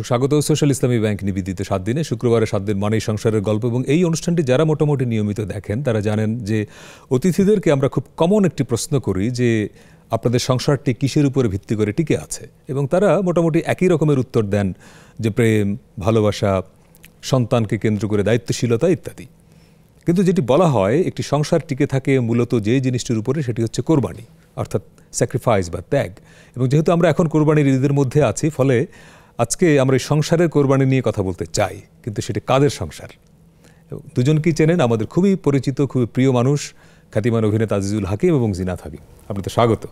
দর্শক স্বাগত সোশ্যাল ইসলামী ব্যাংক নিবেদিত 7 দিনে শুক্রবারে 7 দিন মানেই সংসারের গল্প এবং এই অনুষ্ঠানটি যারা মোটামুটি নিয়মিত দেখেন তারা জানেন যে অতিথিদেরকে আমরা খুব কমন একটি প্রশ্ন করি যে আপনাদের সংসারটি কিসের উপরে ভিত্তি করে টিকে আছে এবং তারা মোটামুটি একই রকমের উত্তর দেন যে প্রেম, ভালোবাসা, সন্তানকে কেন্দ্র করে দায়িত্বশীলতা ইত্যাদি। কিন্তু যেটি বলা হয় একটি সংসার টিকে থাকে মূলত যে জিনিসটির উপরে সেটি হচ্ছে কোরবানি, অর্থাৎ স্যাক্রিফাইস বা ত্যাগ। এবং যেহেতু আমরা এখন কোরবানির ঈদের মধ্যে আছি, ফলে আজকে আমরা এই সংসারের কোরবানি নিয়ে কথা বলতে চাই। কিন্তু সেটি কাদের সংসার? দুজনকেই চেনেন, আমাদের খুবই পরিচিত, খুবই প্রিয় মানুষ, খ্যাতিমান অভিনেতা আজিজুল হাকিম এবং জিনাত হাকিম। আপনাদের স্বাগত।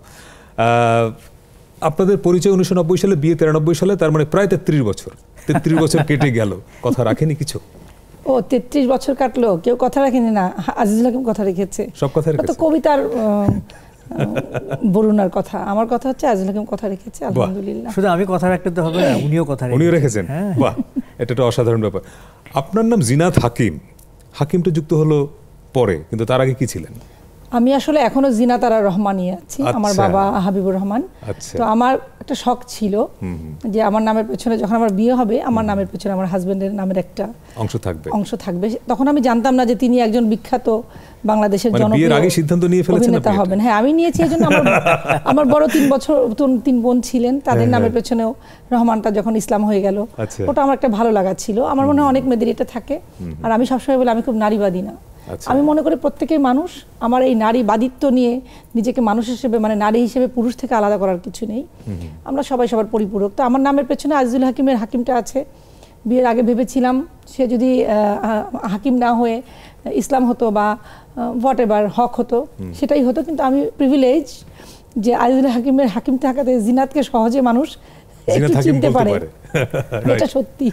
আপনাদের পরিচয় 1990 সালে, বিয়ে 93 সালে, তার মানে প্রায় 33 বছর। 33 বছর কেটে গেল, কথা রাখেনি কিছু? ও 33 বছর কাটলো, কেউ কথা রাখেনি না? আজিজুল হাকিম কথা রেখেছে, সব কথা রেখেছে। তো কবিতার বরুণার কথা, আমার কথা হচ্ছে আজিজুল হাকিম কথা রেখেছে, আলহামদুলিল্লাহ। শুধু আমি কথা রাখতে তো হবে না, উনিও কথা রেখেছেন। বাহ, এটা একটা অসাধারণ ব্যাপার। আপনার নাম জিনাত হাকিম, হাকিমটা যুক্ত হলো পরে, কিন্তু তার আগে কি ছিলেন? আমি আসলে এখনো জিনাতারা রহমানই আছি। আমার বাবা হাবিবুর রহমান। তো আমার একটা শখ ছিল যে আমার নামের পেছনে যখন আমার বিয়ে হবে, আমার নামের পেছনে আমার হাজবেন্ডের নামের একটা অংশ থাকবে। তখন আমি জানতাম না যে তিনি একজন বিখ্যাত বাংলাদেশের জনপ্রিয় অভিনেতা হবেন। হ্যাঁ, আমি নিয়েছি। এই জন্য আমার বড় 3 বোন ছিলেন, তাদের নামের পেছনেও রহমানটা যখন ইসলাম হয়ে গেল, ওটা আমার একটা ভালো লাগা ছিল। আমার মনে হয় অনেক মেয়েদের এটা থাকে। আর আমি সবসময় বলি আমি খুব নারীবাদী না। আমি মনে করি প্রত্যেকেই মানুষ। আমার এই নারীবাদিত্ব নিয়ে নিজেকে মানুষ হিসেবে, মানে নারী হিসেবে পুরুষ থেকে আলাদা করার কিছু নেই। আমরা সবাই সবার পরিপূরক। তো আমার নামের পেছনে আজিজুল হাকিমের হাকিমটা আছে। বিয়ের আগে ভেবেছিলাম সে যদি হাকিম না হয়ে ইসলাম হতো বা হোয়াট এভার হক হতো, সেটাই হতো। কিন্তু আমি প্রিভিলেজ যে আজিজুল হাকিমের হাকিম থাকাতে জিনাতকে সহজে মানুষ চিনতে পারে, এটা সত্যি।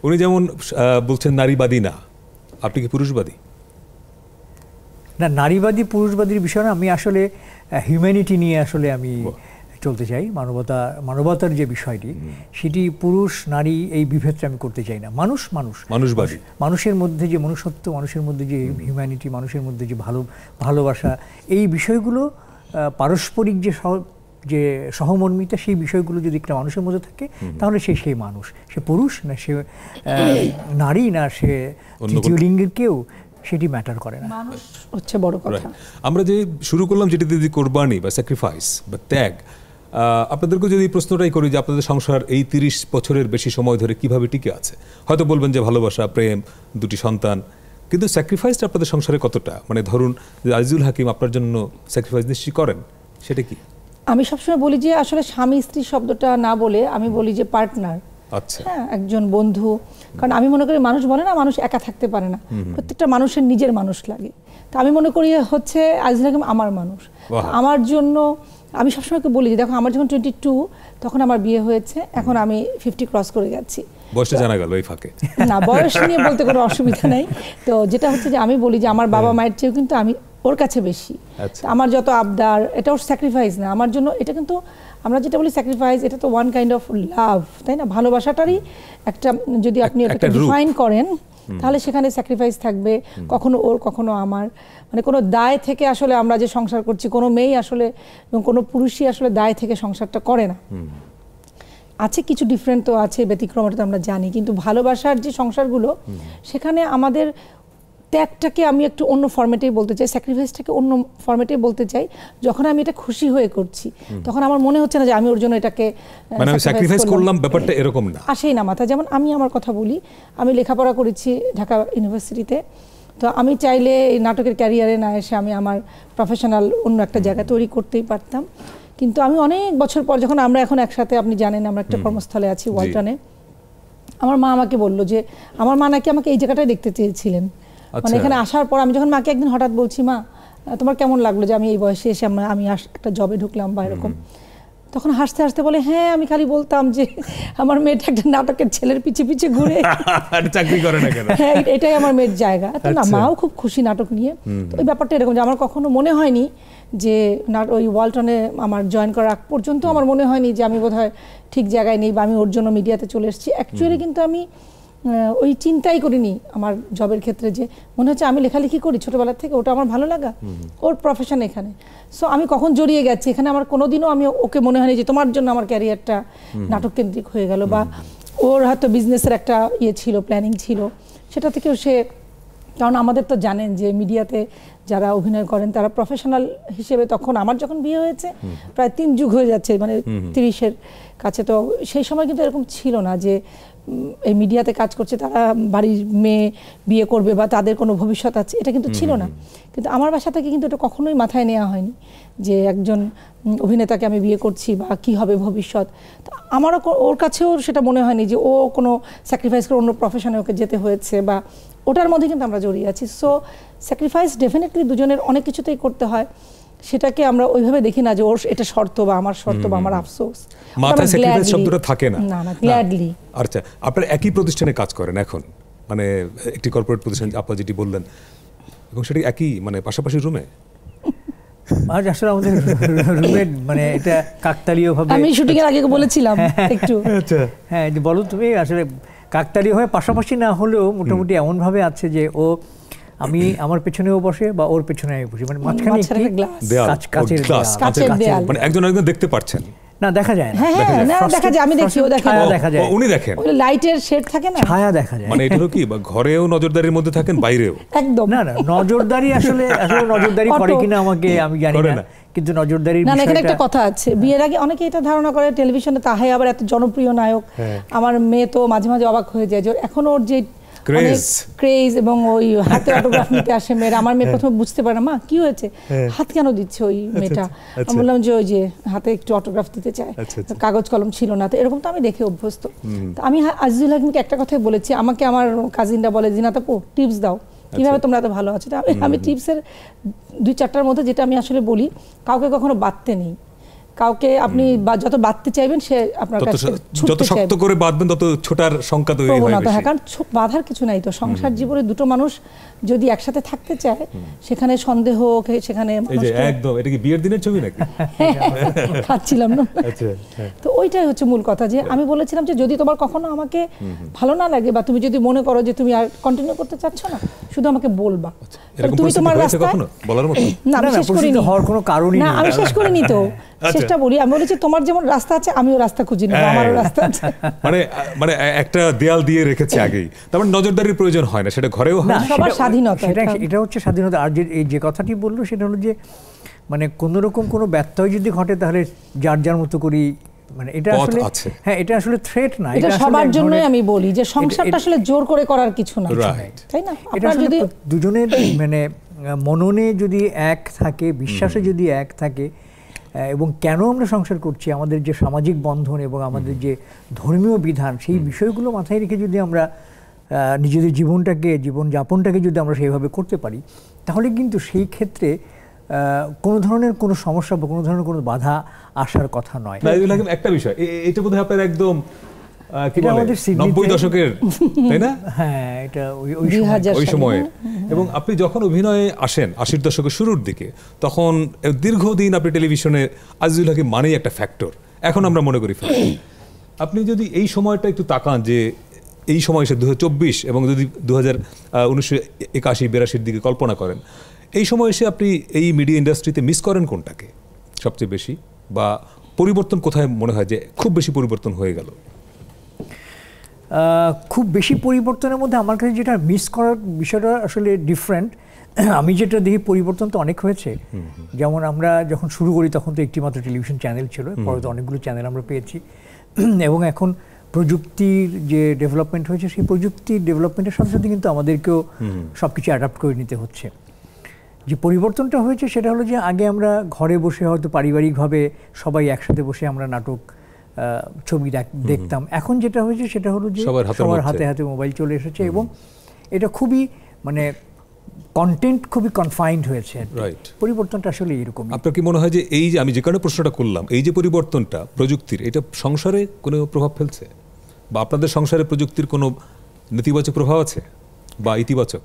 উনি যেমন বলছেন নারীবাদী না, আপনি কি পুরুষবাদী? না, নারীবাদী পুরুষবাদীর বিষয় না। আমি আসলে হিউম্যানিটি নিয়ে আসলে আমি চলতে চাই। মানবতার যে বিষয়টি, সেটি পুরুষ নারী এই বিভেদটা আমি করতে চাই না। মানুষবাদী, মানুষের মধ্যে যে মনুষ্যত্ব, মানুষের মধ্যে যে হিউম্যানিটি, মানুষের মধ্যে যে ভালোবাসা, এই বিষয়গুলো পারস্পরিক যে সহমর্মিতা, সেই বিষয়গুলো যদি একটা মানুষের মধ্যে থাকে, তাহলে সেই মানুষ, সে পুরুষ না, সে নারী না, সে তৃতীয় লিঙ্গের কেউ, সেটি ম্যাটার করে না। মানুষ হচ্ছে বড় কথা। আমরা যে শুরু করলাম যেটি দিদি কোরবানি বা স্যাক্রিফাইস বা ত্যাগ, আপনাদেরকে যদি প্রশ্নটাই করি যে আপনাদের সংসার এই 30 বছরের বেশি সময় ধরে কিভাবে টিকে আছে, হয়তো বলবেন যে ভালোবাসা, প্রেম, 2টি সন্তান, কিন্তু স্যাক্রিফাইসটা আপনাদের সংসারে কতটা? মানে ধরুন আজিজুল হাকিম আপনার জন্য স্যাক্রিফাইস নিশ্চয়ই করেন, সেটা কি? আমি সবসময় বলি যে আসলে স্বামী স্ত্রী শব্দটা না বলে আমি বলি যে পার্টনার। হ্যাঁ, একজন বন্ধু। কারণ আমি মনে করি মানুষ বলে না মানুষ একা থাকতে পারে না, প্রত্যেকটা মানুষের নিজের মানুষ লাগে। তো আমি মনে করি হচ্ছে আজিজুল হাকিম আমার মানুষ। আমার জন্য আমি সবসময় বলি যে দেখো, আমার যখন 22 তখন আমার বিয়ে হয়েছে, এখন আমি 50 ক্রস করে যাচ্ছি। বয়সটা জানা গেল এই ফাঁকে? না, বয়স নিয়ে বলতে কোনো অসুবিধা নাই। তো যেটা হচ্ছে যে আমি বলি যে আমার বাবা মায়ের চেয়েও কিন্তু আমি ওর কাছে বেশি। আমার যত আবদার, এটা ওর স্যাক্রিফাইস না আমার জন্য। এটা কিন্তু আমরা যেটা বলি স্যাক্রিফাইস, এটা তো ওয়ান কাইন্ড অফ লাভ, তাই না? ভালোবাসাটারই একটা, যদি আপনি এটাকে ডিফাইন করেন, তাহলে সেখানে স্যাক্রিফাইস থাকবে, কখনো ওর কখনো আমার। মানে কোনো দায় থেকে আসলে আমরা যে সংসার করছি, কোনো মেয়েই আসলে এবং কোনো পুরুষই আসলে দায় থেকে সংসারটা করে না। আছে কিছু ডিফারেন্ট তো আছে, ব্যতিক্রম, এটা তো আমরা জানি। কিন্তু ভালোবাসার যে সংসারগুলো, সেখানে আমাদের ত্যাগটাকে আমি একটু অন্য ফরম্যাটেই বলতে চাই, স্যাক্রিফাইসটাকে অন্য ফরম্যাটেই বলতে চাই। যখন আমি এটা খুশি হয়ে করছি, তখন আমার মনে হচ্ছে না যে আমি ওর জন্য এটাকে স্যাক্রিফাইস করলাম, ব্যাপারটা এরকম না, আসেই না মাথা। যেমন আমি আমার কথা বলি, আমি লেখাপড়া করেছি ঢাকা ইউনিভার্সিটিতে। তো আমি চাইলে এই নাটকের ক্যারিয়ারে না এসে আমি আমার প্রফেশনাল অন্য একটা জায়গা তৈরি করতেই পারতাম। কিন্তু আমি অনেক বছর পর, যখন আমরা এখন একসাথে, আপনি জানেন আমরা একটা কর্মস্থলে আছি ওয়ালটনে, আমার মা আমাকে বললো যে আমার মা নাকি আমাকে এই জায়গাটায় দেখতে চেয়েছিলেন। মানে এখানে আসার পর আমি যখন মাকে একদিন হঠাৎ বলছি, মা তোমার কেমন লাগলো যে আমি এই বয়সে এসে আমি একটা জবে ঢুকলাম বা এরকম, তখন হাসতে হাসতে বলে, হ্যাঁ আমি খালি বলতাম যে আমার মেয়েটা একটা নাটকের ছেলের পিছে পিছে ঘুরে চাকরি করে না কেন, হ্যাঁ এটাই আমার মেয়ের জায়গা। তো না, মাও খুব খুশি নাটক নিয়ে। তো ওই ব্যাপারটা এরকম যে আমার কখনো মনে হয়নি যে ওই ওয়ালটনে আমার জয়েন করার আগ পর্যন্ত আমার মনে হয়নি যে আমি বোধহয় ঠিক জায়গায় নেই বা আমি ওর জন্য মিডিয়াতে চলে এসেছি। অ্যাকচুয়ালি কিন্তু আমি ওই চিন্তাই করিনি আমার জবের ক্ষেত্রে, যে মনে হচ্ছে আমি লেখালেখি করি ছোটবেলা থেকে, ওটা আমার ভালো লাগা, ওর প্রফেশন এখানে। সো আমি কখন জড়িয়ে গেছি এখানে, আমার কোনোদিনও আমি ওকে মনে হয়নি যে তোমার জন্য আমার ক্যারিয়ারটা নাটক কেন্দ্রিক হয়ে গেল বা ওর হয়তো বিজনেসের একটা ছিল, প্ল্যানিং ছিল, সেটা থেকেও সে, কারণ আমাদের তো জানেন যে মিডিয়াতে যারা অভিনয় করেন তারা প্রফেশনাল হিসেবে, তখন আমার যখন বিয়ে হয়েছে প্রায় 3 যুগ হয়ে যাচ্ছে, মানে 30-এর কাছে, তো সেই সময় কিন্তু এরকম ছিল না যে এই মিডিয়াতে কাজ করছে তারা বাড়ির মেয়ে বিয়ে করবে বা তাদের কোনো ভবিষ্যৎ আছে, এটা কিন্তু ছিল না। কিন্তু আমার বাসা থেকে কিন্তু এটা কখনোই মাথায় নেওয়া হয়নি যে একজন অভিনেতাকে আমি বিয়ে করছি বা কি হবে ভবিষ্যৎ। তো আমারও ওর কাছেও সেটা মনে হয়নি যে ও কোনো স্যাক্রিফাইস করে অন্য প্রফেশনে ওকে যেতে হয়েছে, বা ওটার মধ্যে কিন্তু আমরা জড়িয়ে আছি। সো স্যাক্রিফাইস ডেফিনেটলি দুজনের অনেক কিছুতেই করতে হয়, সেটাকে আমরা ওইভাবে দেখি না যে ওর এটা শর্ত বা আমার শর্ত বা আমার আফসোস, মাথায় স্যাক্রিফাইস শব্দটা থাকে না। না না, গ্ল্যাডলি। আচ্ছা, আপনারা একই প্রতিষ্ঠানে কাজ করেন এখন, মানে একটি কর্পোরেট প্রতিষ্ঠান আপনি যেটি বললেন, এবং সেটা একই মানে পাশাপাশি রুমে? আজ আসলে আমাদের রুমে মানে এটা কাকতালীয় ভাবে, আমি শুটিং এর আগে বলেছিলাম একটু, আচ্ছা হ্যাঁ যে বলো তুমি, আসলে কাকতালীয় হয়ে পাশাপাশি না হলেও মোটামুটি এমন ভাবে আছে যে ও, আমি আমার পেছনেও বসে বা ওর পেছনে আমি বসি, মানে মাঝখানে কাচের দেয়াল, মানে একজন একজন দেখতে পাচ্ছেন না, দেখা যায় না। হ্যাঁ না, দেখা যায়, আমি দেখি, ও দেখে, দেখা যায়, উনি দেখেন, ওই লাইটের শেড থাকে না, ছায়া দেখা যায়। মানে এটা কি বা ঘরেও নজরদারির মধ্যে থাকেন, বাইরেও? একদম না না, নজরদারি আসলে নজরদারি করে কিনা আমাকে আমি জানি না, কিন্তু নজরদারির না, এখানে একটা কথা আছে, বিয়ের আগে অনেকে এটা ধারণা করে টেলিভিশনে তাহাই আবার এত জনপ্রিয় নায়ক। আমার মেয়ে তো মাঝে মাঝে অবাক হয়ে যায় যে এখন ওর যে ক্রেজ এবং ওই হাতে অটোগ্রাফ নিতে আসে মেয়েরা, আমার মেয়ে প্রথমে বুঝতে পারে না, মা কি হয়েছে, হাত কেন দিচ্ছে ওই মেয়েটা? আমি বললাম যে ওই যে হাতে একটু অটোগ্রাফ দিতে চায়, কাগজ কলম ছিল না। তো এরকম তো আমি দেখে অভ্যস্ত। তো আমি আজিজুল হাকিমকে একটা কথাই বলেছি, আমাকে আমার কাজিনরা বলে জিনাত আপু টিপস দাও, কিভাবে তোমরা এত ভালো আছো। আমি টিপসের 2-4টার মধ্যে যেটা আমি আসলে বলি, কাউকে কখনো বাঁধতে নেই, কাউকে আপনি যত বাঁধতে চাইবেন সে আপনার কাছে যত শক্ত করে বাঁধবেন তত ছোটার সংখ্যা তৈরি হয় বেশি। কারণ বাঁধার কিছু নাই তো, সংসার জীবনে দুটো মানুষ যদি একসাথে থাকতে চায়, সেখানে সন্দেহ, সেখানে একদম, এটা কি বিয়ের দিনের ছবি নাকি? খাচ্ছিলাম না। তো ওইটাই হচ্ছে মূল কথা, যে আমি বলেছিলাম যে যদি তোমার কখনো আমাকে ভালো না লাগে বা তুমি যদি মনে করো যে তুমি আর কন্টিনিউ করতে চাচ্ছ না, শুধু আমাকে বলবা। তুমি তোমার রাস্তায় বলার মতো না, আমি শেষ করিনি, হওয়ার কোনো কারণই নেই, আমি শেষ করিনি তো, চেষ্টা বলি। আমি বলেছি তোমার যেমন রাস্তা আছে আমিও রাস্তা খুঁজি নেব, আমারও রাস্তা আছে। মানে একটা দেয়াল দিয়ে রেখেছে আগেই, তারপর নজরদারির প্রয়োজন হয় না, সেটা ঘরেও হয়, সবার স্বাধীনতা, এটা হচ্ছে স্বাধীনতা। আর যে কথাটি বললো সেটা হলো যে মানে কোনো রকম কোনো ব্যত্যয় যদি ঘটে তাহলে যার যার মতো করি, মানে এটা আসলে, হ্যাঁ এটা আসলে থ্রেট না, এটা সবার জন্যই আমি বলি যে সংসারটা আসলে জোর করে করার কিছু না, তাই না? আপনারা যদি দুজনের মানে মননে যদি এক থাকে, বিশ্বাসে যদি এক থাকে, এবং কেন আমরা সংসার করছি, আমাদের যে সামাজিক বন্ধন এবং আমাদের যে ধর্মীয় বিধান, সেই বিষয়গুলো মাথায় রেখে যদি আমরা নিজেদের জীবনযাপনটাকে যদি আমরা সেইভাবে করতে পারি, তাহলে কিন্তু সেই ক্ষেত্রে কোনো ধরনের কোনো সমস্যা বা কোনো ধরনের কোনো বাধা আসার কথা নয়। একটা বিষয়, এটা বোধহয় আপনার একদম 90 দশকের, তাই না? হ্যাঁ, এটা ওই সময়ে। এবং আপনি যখন অভিনয়ে আসেন 80 দশকের শুরুর দিকে, তখন দীর্ঘদিন আপনি টেলিভিশনে আজিজুল হাকিম মানেই একটা ফ্যাক্টর, এখন আমরা মনে করি। আপনি যদি এই সময়টা একটু তাকান, যে এই সময় এসে 2024 এবং যদি 1981-82 দিকে কল্পনা করেন, এই সময় এসে আপনি এই মিডিয়া ইন্ডাস্ট্রিতে মিস করেন কোনটাকে সবচেয়ে বেশি, বা পরিবর্তন কোথায় মনে হয় যে খুব বেশি পরিবর্তন হয়ে গেল? খুব বেশি পরিবর্তনের মধ্যে আমার কাছে যেটা মিস করার বিষয়টা আসলে ডিফারেন্ট। আমি যেটা দেখি পরিবর্তন তো অনেক হয়েছে। যেমন আমরা যখন শুরু করি তখন তো একটি মাত্র টেলিভিশন চ্যানেল ছিল, পরে তো অনেকগুলো চ্যানেল আমরা পেয়েছি, এবং এখন প্রযুক্তির যে ডেভেলপমেন্ট হয়েছে, সেই প্রযুক্তির ডেভেলপমেন্টের সাথে সাথে কিন্তু আমাদেরকেও সব কিছু অ্যাডাপ্ট করে নিতে হচ্ছে। যে পরিবর্তনটা হয়েছে সেটা হলো যে আগে আমরা ঘরে বসে হয়তো পারিবারিকভাবে সবাই একসাথে বসে আমরা নাটক, ছবি দেখতাম। এখন যেটা হয়েছে সেটা হলো যে সবার হাতে হাতে মোবাইল চলে এসেছে, এবং এটা খুবই মানে কন্টেন্ট খুবই কনফাইন্ড হয়েছে। পরিবর্তনটা আসলে এরকম। আপনার কি মনে হয় যে এই যে আমি যে কারণে প্রশ্নটা করলাম, এই যে পরিবর্তনটা প্রযুক্তির, এটা সংসারে কোনো প্রভাব ফেলছে, বা আপনাদের সংসারে প্রযুক্তির কোনো নেতিবাচক প্রভাব আছে বা ইতিবাচক?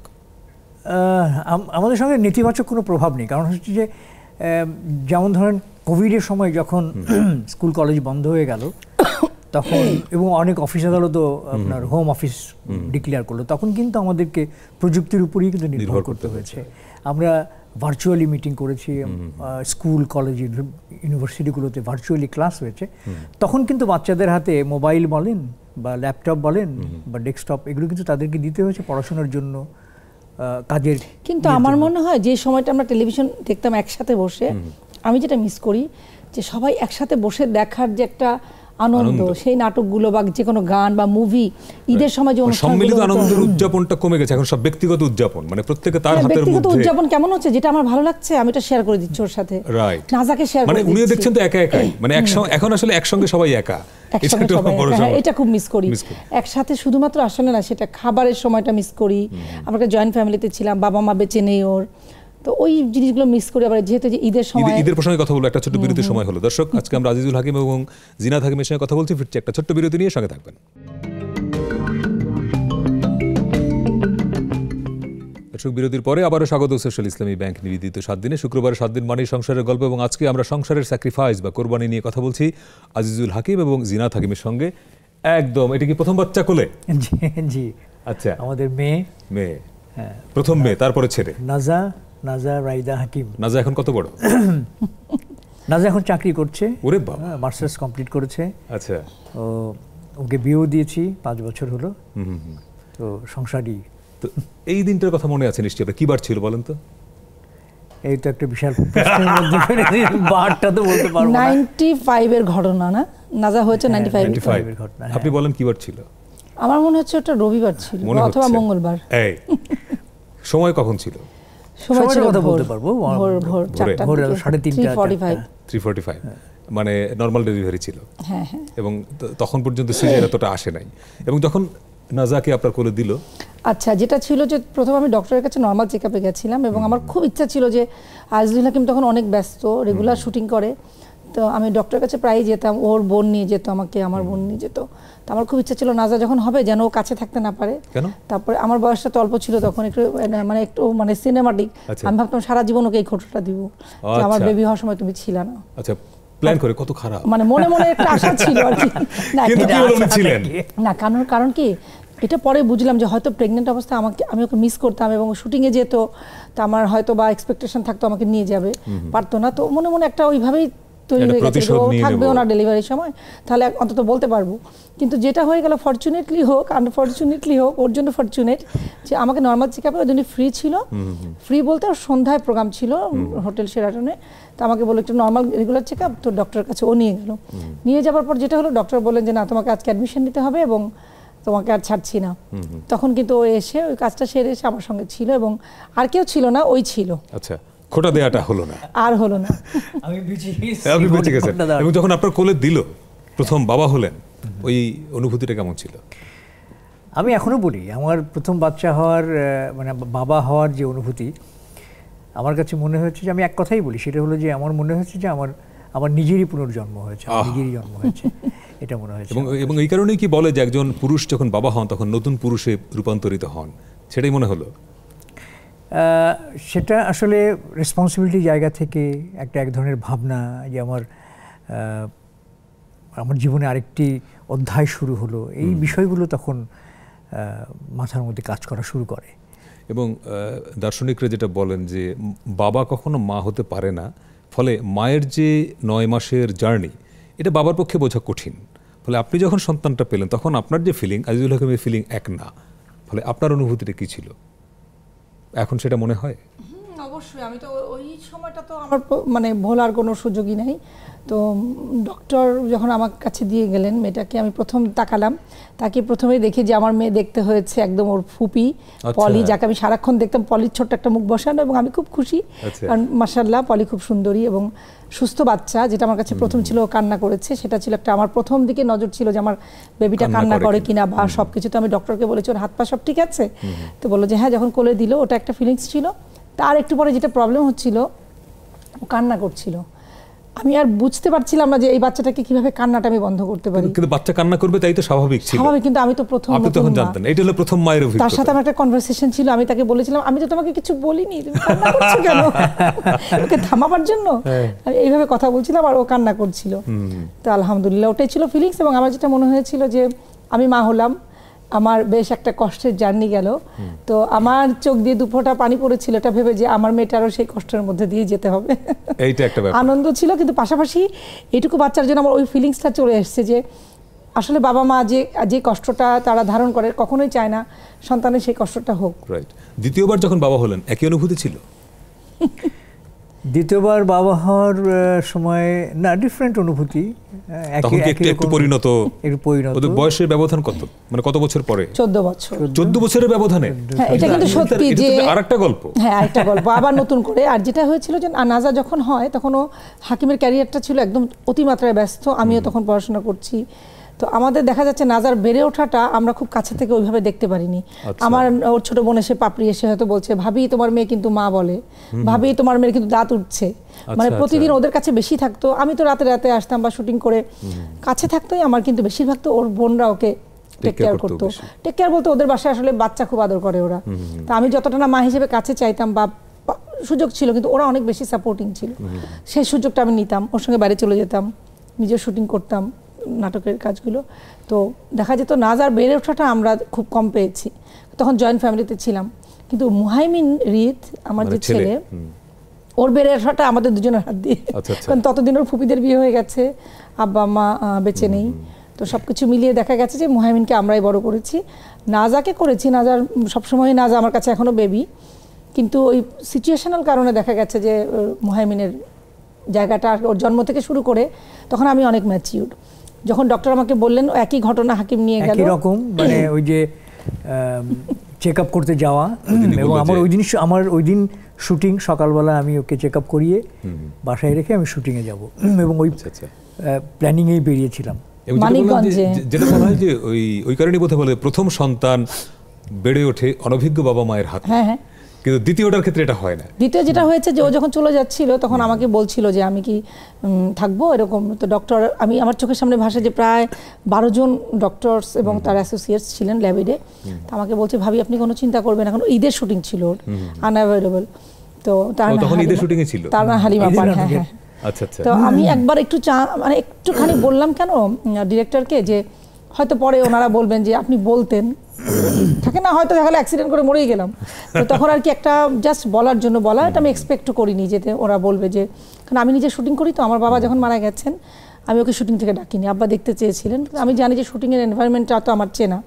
আমাদের সঙ্গে নেতিবাচক কোনো প্রভাব নেই, কারণ হচ্ছে যে যেমন ধরেন কোভিডের সময় যখন স্কুল কলেজ বন্ধ হয়ে গেল তখন, এবং অনেক অফিস আদালতও আপনার হোম অফিস ডিক্লেয়ার করলো, তখন কিন্তু আমাদেরকে প্রযুক্তির উপরেই কিন্তু নির্ভর করতে হয়েছে। আমরা ভার্চুয়ালি মিটিং করেছি, স্কুল কলেজ ইউনিভার্সিটিগুলোতে ভার্চুয়ালি ক্লাস হয়েছে। তখন কিন্তু বাচ্চাদের হাতে মোবাইল বলেন বা ল্যাপটপ বলেন বা ডেস্কটপ, এগুলো কিন্তু তাদেরকে দিতে হয়েছে পড়াশোনার জন্য, কাজের। কিন্তু আমার মনে হয় যে সময়টা আমরা টেলিভিশন দেখতাম একসাথে বসে, আমি যেটা মিস করি যে সবাই একসাথে বসে দেখার যে একটা আনন্দ, সেই নাটকগুলো বা যে কোনো গান বা মুভি, ঈদের সময় যে সম্মিলিত আনন্দের উদযাপনটা কমে গেছে, এখন সব ব্যক্তিগত উদযাপন, মানে প্রত্যেকে তার হাতের মধ্যে। ব্যক্তিগত উদযাপন কেমন হচ্ছে, যেটা আমার ভালো লাগছে আমি এটা শেয়ার করে দিচ্ছি ওর সাথে, রাইট, নাজাকে শেয়ার করে দিচ্ছি। মানে উনিও দেখছেন তো একা একাই, মানে এখন আসলে একসঙ্গে সবাই একা, এটা খুব মিস করি। একসাথে শুধুমাত্র আসলে না, সেটা খাবারের সময়টা মিস করি। আমরা জয়েন্ট ফ্যামিলিতে ছিলাম, বাবা মা বেঁচে নেই ওর, তো ওই জিনিসগুলো মিস করি। আবার যেহেতু যে ঈদের প্রসঙ্গে কথা বলবো, একটা ছোট্ট বিরতির সময় হলো। দর্শক, আজকে আমরা আজিজুল হাকিম এবং জিনাত হাকিমের সঙ্গে কথা বলছি, ফিরছি একটা ছোট্ট বিরতি নিয়ে, সঙ্গে থাকবেন। দর্শক, বিরতির পরে আবারও স্বাগত সোশ্যাল ইসলামী ব্যাংক নিবেদিত 7 দিনে। শুক্রবার 7 দিন মানেই সংসারের গল্প, এবং আজকে আমরা সংসারের স্যাক্রিফাইস বা কোরবানি নিয়ে কথা বলছি আজিজুল হাকিম এবং জিনাত হাকিমের সঙ্গে। একদম, এটা কি প্রথম বাচ্চা কোলে? জি, আচ্ছা, আমাদের মেয়ে, হ্যাঁ, প্রথম মেয়ে, তারপরে ছেলে নাজা রাইদা হাকিম। নাজা এখন কত বড়? নাজা এখন চাকরি করছে। ওরে বাবা, মাস্টার্স কমপ্লিট করেছে। আচ্ছা, ওকে বিয়েও দিয়েছি, 5 বছর হলো। তো সংসারই। তো এই দিনটার কথা মনে আছে নিশ্চয়ই, কি বার ছিল বলেন তো? এই তো একটা বিশাল প্রশ্নের মধ্যে বারটা তো বলতে পারবো না। 95 এর ঘটনা না? নাজা হয়েছে 95 এর ঘটনা। আপনি বলেন কি বার ছিল? আমার মনে হচ্ছে ওটা রবিবার ছিল অথবা মঙ্গলবার। এই সময় কখন ছিল? সময়টা কথা বলতে পারবো, ভোর 3:45, মানে নরমাল ডেলিভারি ছিল। হ্যাঁ হ্যাঁ। এবং তখন পর্যন্ত সিজার এতটা আসে নাই। এবং যখন নাজাকে আপনার কোলে দিল, আচ্ছা, যেটা ছিল যে প্রথম আমি ডক্টরের কাছে নর্মাল চেকআপে গেছিলাম, এবং আমার খুব ইচ্ছা ছিল যে আজিজুল হাকিম তখন অনেক ব্যস্ত, রেগুলার শুটিং করে, তো আমি ডক্টরের কাছে প্রায়ই যেতাম। ওর বোন নিয়ে যেত আমাকে, আমার বোন নিয়ে যেত। তো আমার খুব ইচ্ছা ছিল নাজা যখন হবে যেন ও কাছে থাকতে না পারে। তারপরে আমার বয়সটা তো অল্প ছিল তখন, একটু সিনেমাটিক। আমি ভাবতাম সারা জীবন ওকে এই খোঁজটা দিব, যে আমার বেবি হওয়ার সময় তুমি ছিল না। আচ্ছা, প্ল্যান করে কত খারাপ, মানে মনে মনে একটা আশা ছিল আর কি। না, কারণ কি, এটা পরে বুঝলাম যে হয়তো প্রেগনেন্ট অবস্থায় আমি ওকে মিস করতাম, এবং শুটিংয়ে যেত, তো আমার হয়তো বা এক্সপেকটেশন থাকতো আমাকে নিয়ে যাবে, পারতো না। তো মনে মনে একটা ওইভাবেই তৈরি হয়ে গেছে, ও থাকবেও না ডেলিভারির সময়, তাহলে অন্তত বলতে পারবো। কিন্তু যেটা হয়ে গেল, ফরচুনেটলি হোক আনফরচুনেটলি হোক, ওর জন্য ফরচুনেট যে আমাকে নর্মাল চেকআপে ওই জন্য ফ্রি ছিল। ফ্রি বলতে ওর সন্ধ্যায় প্রোগ্রাম ছিল হোটেল শেরাটনে, তো আমাকে বললো একটু নর্মাল রেগুলার চেকআপ, তো ডক্টরের কাছে ও নিয়ে গেল। নিয়ে যাওয়ার পর যেটা হলো, ডক্টর বললেন যে না, তোমাকে আজকে অ্যাডমিশন নিতে হবে এবং তোমাকে আর ছাড়ছি না। তখন কিন্তু ও এসে ওই কাজটা সেরে এসে আমার সঙ্গে ছিল, এবং আর কেউ ছিল না, ওই ছিল। আচ্ছা, খোটা দেয়াটা হলো না, আর হলো না। আপনি বেঁচে গেছেন। এবং যখন আপনার কোলে দিল, প্রথম বাবা হলেন, ওই অনুভূতিটা কেমন ছিল? আমি এখনো বলি, আমার প্রথম বাচ্চা হওয়ার মানে বাবা হওয়ার যে অনুভূতি, আমার কাছে মনে হচ্ছে যে, আমি এক কথাই বলি, সেটা হলো যে আমার মনে হচ্ছে যে আমার নিজেরই পুনর্জন্ম হয়েছে, নিজেরই জন্ম হয়েছে, এটা মনে হয়েছে। এবং এই কারণেই কি বলে যে একজন পুরুষ যখন বাবা হন তখন নতুন পুরুষে রূপান্তরিত হন, সেটাই মনে হলো? সেটা আসলে রেসপন্সিবিলিটি জায়গা থেকে এক ধরনের ভাবনা, যে আমার জীবনে আরেকটি অধ্যায় শুরু হলো, এই বিষয়গুলো তখন মাথার মধ্যে কাজ করা শুরু করে। এবং দার্শনিকরা যেটা বলেন যে বাবা কখনো মা হতে পারে না, ফলে মায়ের যে 9 মাসের জার্নি, এটা বাবার পক্ষে বোঝা কঠিন। ফলে আপনি যখন সন্তানটা পেলেন, তখন আপনার যে ফিলিং, আজিজুল হাকিমের ফিলিং এক না। ফলে আপনার অনুভূতিটা কী ছিল, এখন সেটা মনে হয়? অবশ্যই, আমি তো ওই সময়টা তো আমার ভোলার কোনো সুযোগই নেই। তো ডক্টর যখন আমার কাছে দিয়ে গেলেন মেয়েটাকে, আমি প্রথম তাকালাম, তাকে প্রথমেই দেখি যে আমার মেয়ে দেখতে হয়েছে একদম ওর ফুপি পলি, যাকে আমি সারাক্ষণ দেখতাম, পলির ছোট্ট একটা মুখ বসানো, এবং আমি খুব খুশি, কারণ মাশাআল্লাহ পলি খুব সুন্দরী এবং সুস্থ বাচ্চা। যেটা আমার কাছে প্রথম ছিল, কান্না করেছে, সেটা ছিল একটা, আমার প্রথম দিকে নজর ছিল যে আমার বেবিটা কান্না করে কিনা বা সবকিছু। তো আমি ডক্টরকে বলেছি ওর হাত পা সব ঠিক আছে, তো বললো যে হ্যাঁ। যখন কোলে দিল, ওটা একটা ফিলিংস ছিল। তার একটু পরে যেটা প্রবলেম হচ্ছিল, ও কান্না করছিল। আমি আর বুঝতে পারছিলাম না যে এই বাচ্চাটাকে কিভাবে কান্নাটা আমি বন্ধ করতে পারি। কিন্তু বাচ্চা কান্না করবে তাই তো স্বাভাবিক ছিল, স্বাভাবিক। কিন্তু আমি তো প্রথম, আপনি তখন জানতেন না, এটা হলো প্রথম মায়ের অভিজ্ঞতা। তার সাথে আমার একটা কনভারসেশন ছিল, আমি তাকে বলেছিলাম, আমি তো তোমাকে কিছু বলিনি, তুমি কান্না করছো কেন? ওকে থামাবার জন্য এইভাবে কথা বলছিলাম, আর ও কান্না করছিল। তো আলহামদুলিল্লাহ, ওটাই ছিল ফিলিংস। এবং আমার যেটা মনে হয়েছিল যে আমি মা হলাম, আমার বেশ একটা কষ্টের জার্নি গেল। তো আমার চোখ দিয়ে 2 ফোঁটা পানি পড়েছিল, এটা ভেবে যে আমার মেয়েটারও সেই কষ্টের মধ্যে দিয়ে যেতে হবে। এইটা একটা ব্যাপার, আনন্দ ছিল। কিন্তু পাশাপাশি এইটুকু বাচ্চার জন্য আমার ওই ফিলিংসটা চলে এসছে যে আসলে বাবা মা যে কষ্টটা তারা ধারণ করে কখনোই চায় না সন্তানের সেই কষ্টটা হোক। রাইট। দ্বিতীয়বার যখন বাবা হলেন একই অনুভূতি ছিল? দ্বিতীয়বার বাবা হওয়ার সময় না, ডিফারেন্ট অনুভূতি। একটু পরিণত। ওদের বয়সের ব্যবধান কত, মানে কত বছর পরে? 14 বছর। 14 বছরের ব্যবধানে? হ্যাঁ, এটা কিন্তু সত্যি যে আরেকটা গল্প। হ্যাঁ, আরেকটা গল্প আবার নতুন করে। আর যেটা হয়েছিল যে নাজা যখন হয় তখন ও হাকিমের ক্যারিয়ারটা ছিল একদম অতিমাত্রায় ব্যস্ত, আমিও তখন পড়াশোনা করছি। তো আমাদের দেখা যাচ্ছে নাজার বেড়ে ওঠাটা আমরা খুব কাছে থেকে ওইভাবে দেখতে পারিনি। আমার ওর ছোট বোন এসে পাপড়ি এসে হয়তো বলছে, ভাবি তোমার মেয়ে কিন্তু মা বলে, ভাবি তোমার মেয়ের কিন্তু দাঁত উঠছে, মানে প্রতিদিন ওদের কাছে বেশি থাকতো। আমি তো রাতে রাতে আসতাম বা শুটিং করে, কাছে থাকতোই আমার, কিন্তু বেশিরভাগ তো ওর বোনরা ওকে টেক কেয়ার করতো। টেক কেয়ার বলতে ওদের বাসায় আসলে বাচ্চা খুব আদর করে ওরা। তা আমি যতটা না মা হিসেবে কাছে চাইতাম বা সুযোগ ছিল, কিন্তু ওরা অনেক বেশি সাপোর্টিং ছিল। সেই সুযোগটা আমি নিতাম, ওর সঙ্গে বাইরে চলে যেতাম, নিজের শুটিং করতাম, নাটকের কাজগুলো। তো দেখা যেত নাজার বেড়ে ওঠাটা আমরা খুব কম পেয়েছি, তখন জয়েন্ট ফ্যামিলিতে ছিলাম। কিন্তু মুহাইমিন রিদ আমার যে ছেলে, ওর বেড়ে ওঠাটা আমাদের দুজনের হাত দিয়ে, কারণ ততদিন ওর ফুপিদের বিয়ে হয়ে গেছে, আব্বা মা বেঁচে নেই। তো সবকিছু মিলিয়ে দেখা গেছে যে মুহাইমিনকে আমরাই বড় করেছি, নাজাকে করেছি। নাজার সবসময় নাজা আমার কাছে এখনো বেবি, কিন্তু ওই সিচুয়েশনাল কারণে দেখা গেছে যে মুহাইমিনের জায়গাটা ওর জন্ম থেকে শুরু করে তখন আমি অনেক ম্যাচিউর। যখন ডক্টর আমাকে বললেন একই ঘটনা হাকিম নিয়ে গেল, একই রকম, মানে ওই যে চেক আপ করতে যাওয়া, এবং আমার ওই দিন শুটিং, সকালবেলা আমি ওকে চেক আপ করিয়ে বাসায় রেখে আমি শুটিংয়ে যাব, এবং ওই প্ল্যানিংয়েই বেরিয়েছিলাম। যেটা বলা হয় যে ওই কারণেই বোধহয় বলে প্রথম সন্তান বেড়ে ওঠে অনভিজ্ঞ বাবা মায়ের হাতে। হ্যাঁ হ্যাঁ, কিন্তু দ্বিতীয়টার ক্ষেত্রে এটা হয় না। দ্বিতীয় যেটা হয়েছে যে ও যখন চলে যাচ্ছিল তখন আমাকে বলছিল যে আমি কি থাকবো এরকম। তো ডক্টর, আমি আমার চোখের সামনে ভাসে যে প্রায় 12 জন ডক্টরস এবং তার অ্যাসোসিয়েটস ছিলেন ল্যাবিডে। তো আমাকে বলছে, ভাবি আপনি কোনো চিন্তা করবেন, এখন ঈদের শুটিং ছিল, ওর আনঅ্যাভেলেবল। তো তখন ঈদের শুটিং এ ছিল, তার না হালিমা পার। হ্যাঁ হ্যাঁ। আচ্ছা আচ্ছা। তো আমি একবার একটু মানে একটুখানি বললাম কেন ডিরেক্টরকে, যে হয়তো পরে ওনারা বলবেন যে আপনি বলতেন, থাকে না হয়তো দেখা গেলো অ্যাক্সিডেন্ট করে মরেই গেলাম। তো তখন আর কি একটা জাস্ট বলার জন্য বলা, এটা আমি এক্সপেক্টও করিনি যেতে ওরা বলবে যে, কারণ আমি নিজে শুটিং করি। তো আমার বাবা যখন মারা গেছেন আমি ওকে শুটিং থেকে ডাকিনি, আব্বা দেখতে চেয়েছিলেন। আমি জানি যে শুটিংয়ের এনভায়রনমেন্টটা তো আমার চেনা,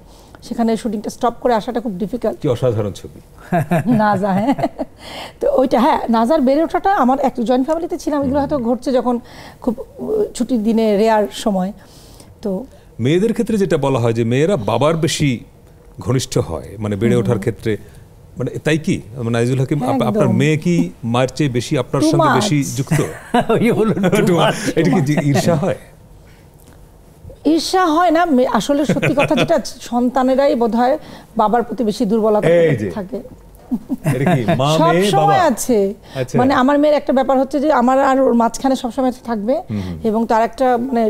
সেখানে শুটিংটা স্টপ করে আসাটা খুব ডিফিকাল্ট। কি অসাধারণ ছবি নাজা। হ্যাঁ, তো ওইটা, হ্যাঁ, নাজার বেড়ে ওঠাটা আমার এক জয়েন্ট ফ্যামিলিতে ছিলাম, এগুলো হয়তো ঘটছে যখন খুব ছুটির দিনে, রেয়ার সময়। তো মেয়েদের ক্ষেত্রে যেটা বলা হয় যে মেয়েরা বাবার বেশি ঘনিষ্ঠ হয়, মানে বেড়ে ওঠার ক্ষেত্রে, মানে তাই কি নাইজুল হাকিম, আপনার মেয়ে কি মায়ের চেয়ে বেশি আপনার সঙ্গে বেশি যুক্ত? এটা কি ঈর্ষা হয়? ঈর্ষা হয় না আসলে, সত্যি কথা যেটা, সন্তানেরাই বোধহয় বাবার প্রতি বেশি দুর্বলতা থাকে, সব সময় আছে। মানে আমার মেয়ের একটা ব্যাপার হচ্ছে যে আমার আর ওর মাঝখানে সবসময় থাকবে, এবং তার একটা মানে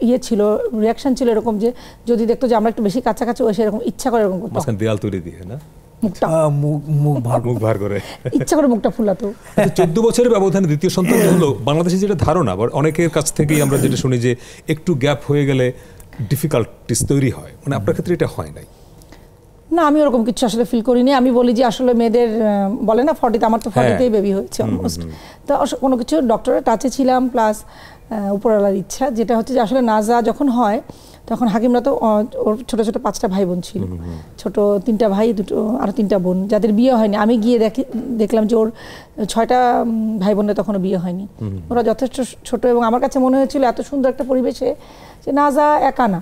ইয়ে ছিল, রিয়াকশন ছিল এরকম যে যদি দেখতো যে আমরা একটু বেশি কাছাকাছি ওই সেরকম ইচ্ছা করে এরকম করতো, দেয়াল তৈরি দিয়ে না, মুখ ভার করে ইচ্ছা করে মুখটা ফুলাতো। 14 বছরের ব্যবধানে দ্বিতীয় সন্তান হলো বাংলাদেশে যেটা ধারণা, অনেকের কাছ থেকেই আমরা যেটা শুনি যে একটু গ্যাপ হয়ে গেলে ডিফিকাল্টিস তৈরি হয়, মানে আপনার ক্ষেত্রে এটা হয় নাই? না, আমি ওরকম কিছু আসলে ফিল করিনি। আমি বলি যে আসলে মেয়েদের বলে না 40, আমার তো 40তেই বেবি হয়েছে অলমোস্ট। তো কোনো কিছু ডক্টরের টাচে ছিলাম, প্লাস উপরওয়ালার ইচ্ছা, যেটা হচ্ছে যে আসলে নাজা যখন হয় তখন হাকিমরা তো ওর ছোটো ছোটো 5টা ভাই বোন ছিল, ছোট 3টা ভাই, আরও 3টা বোন যাদের বিয়ে হয়নি। আমি গিয়ে দেখলাম যে ওর 6টা ভাই বোনের তখনও বিয়ে হয়নি, ওরা যথেষ্ট ছোট। এবং আমার কাছে মনে হয়েছিল এত সুন্দর একটা পরিবেশে যে নাজা একা না,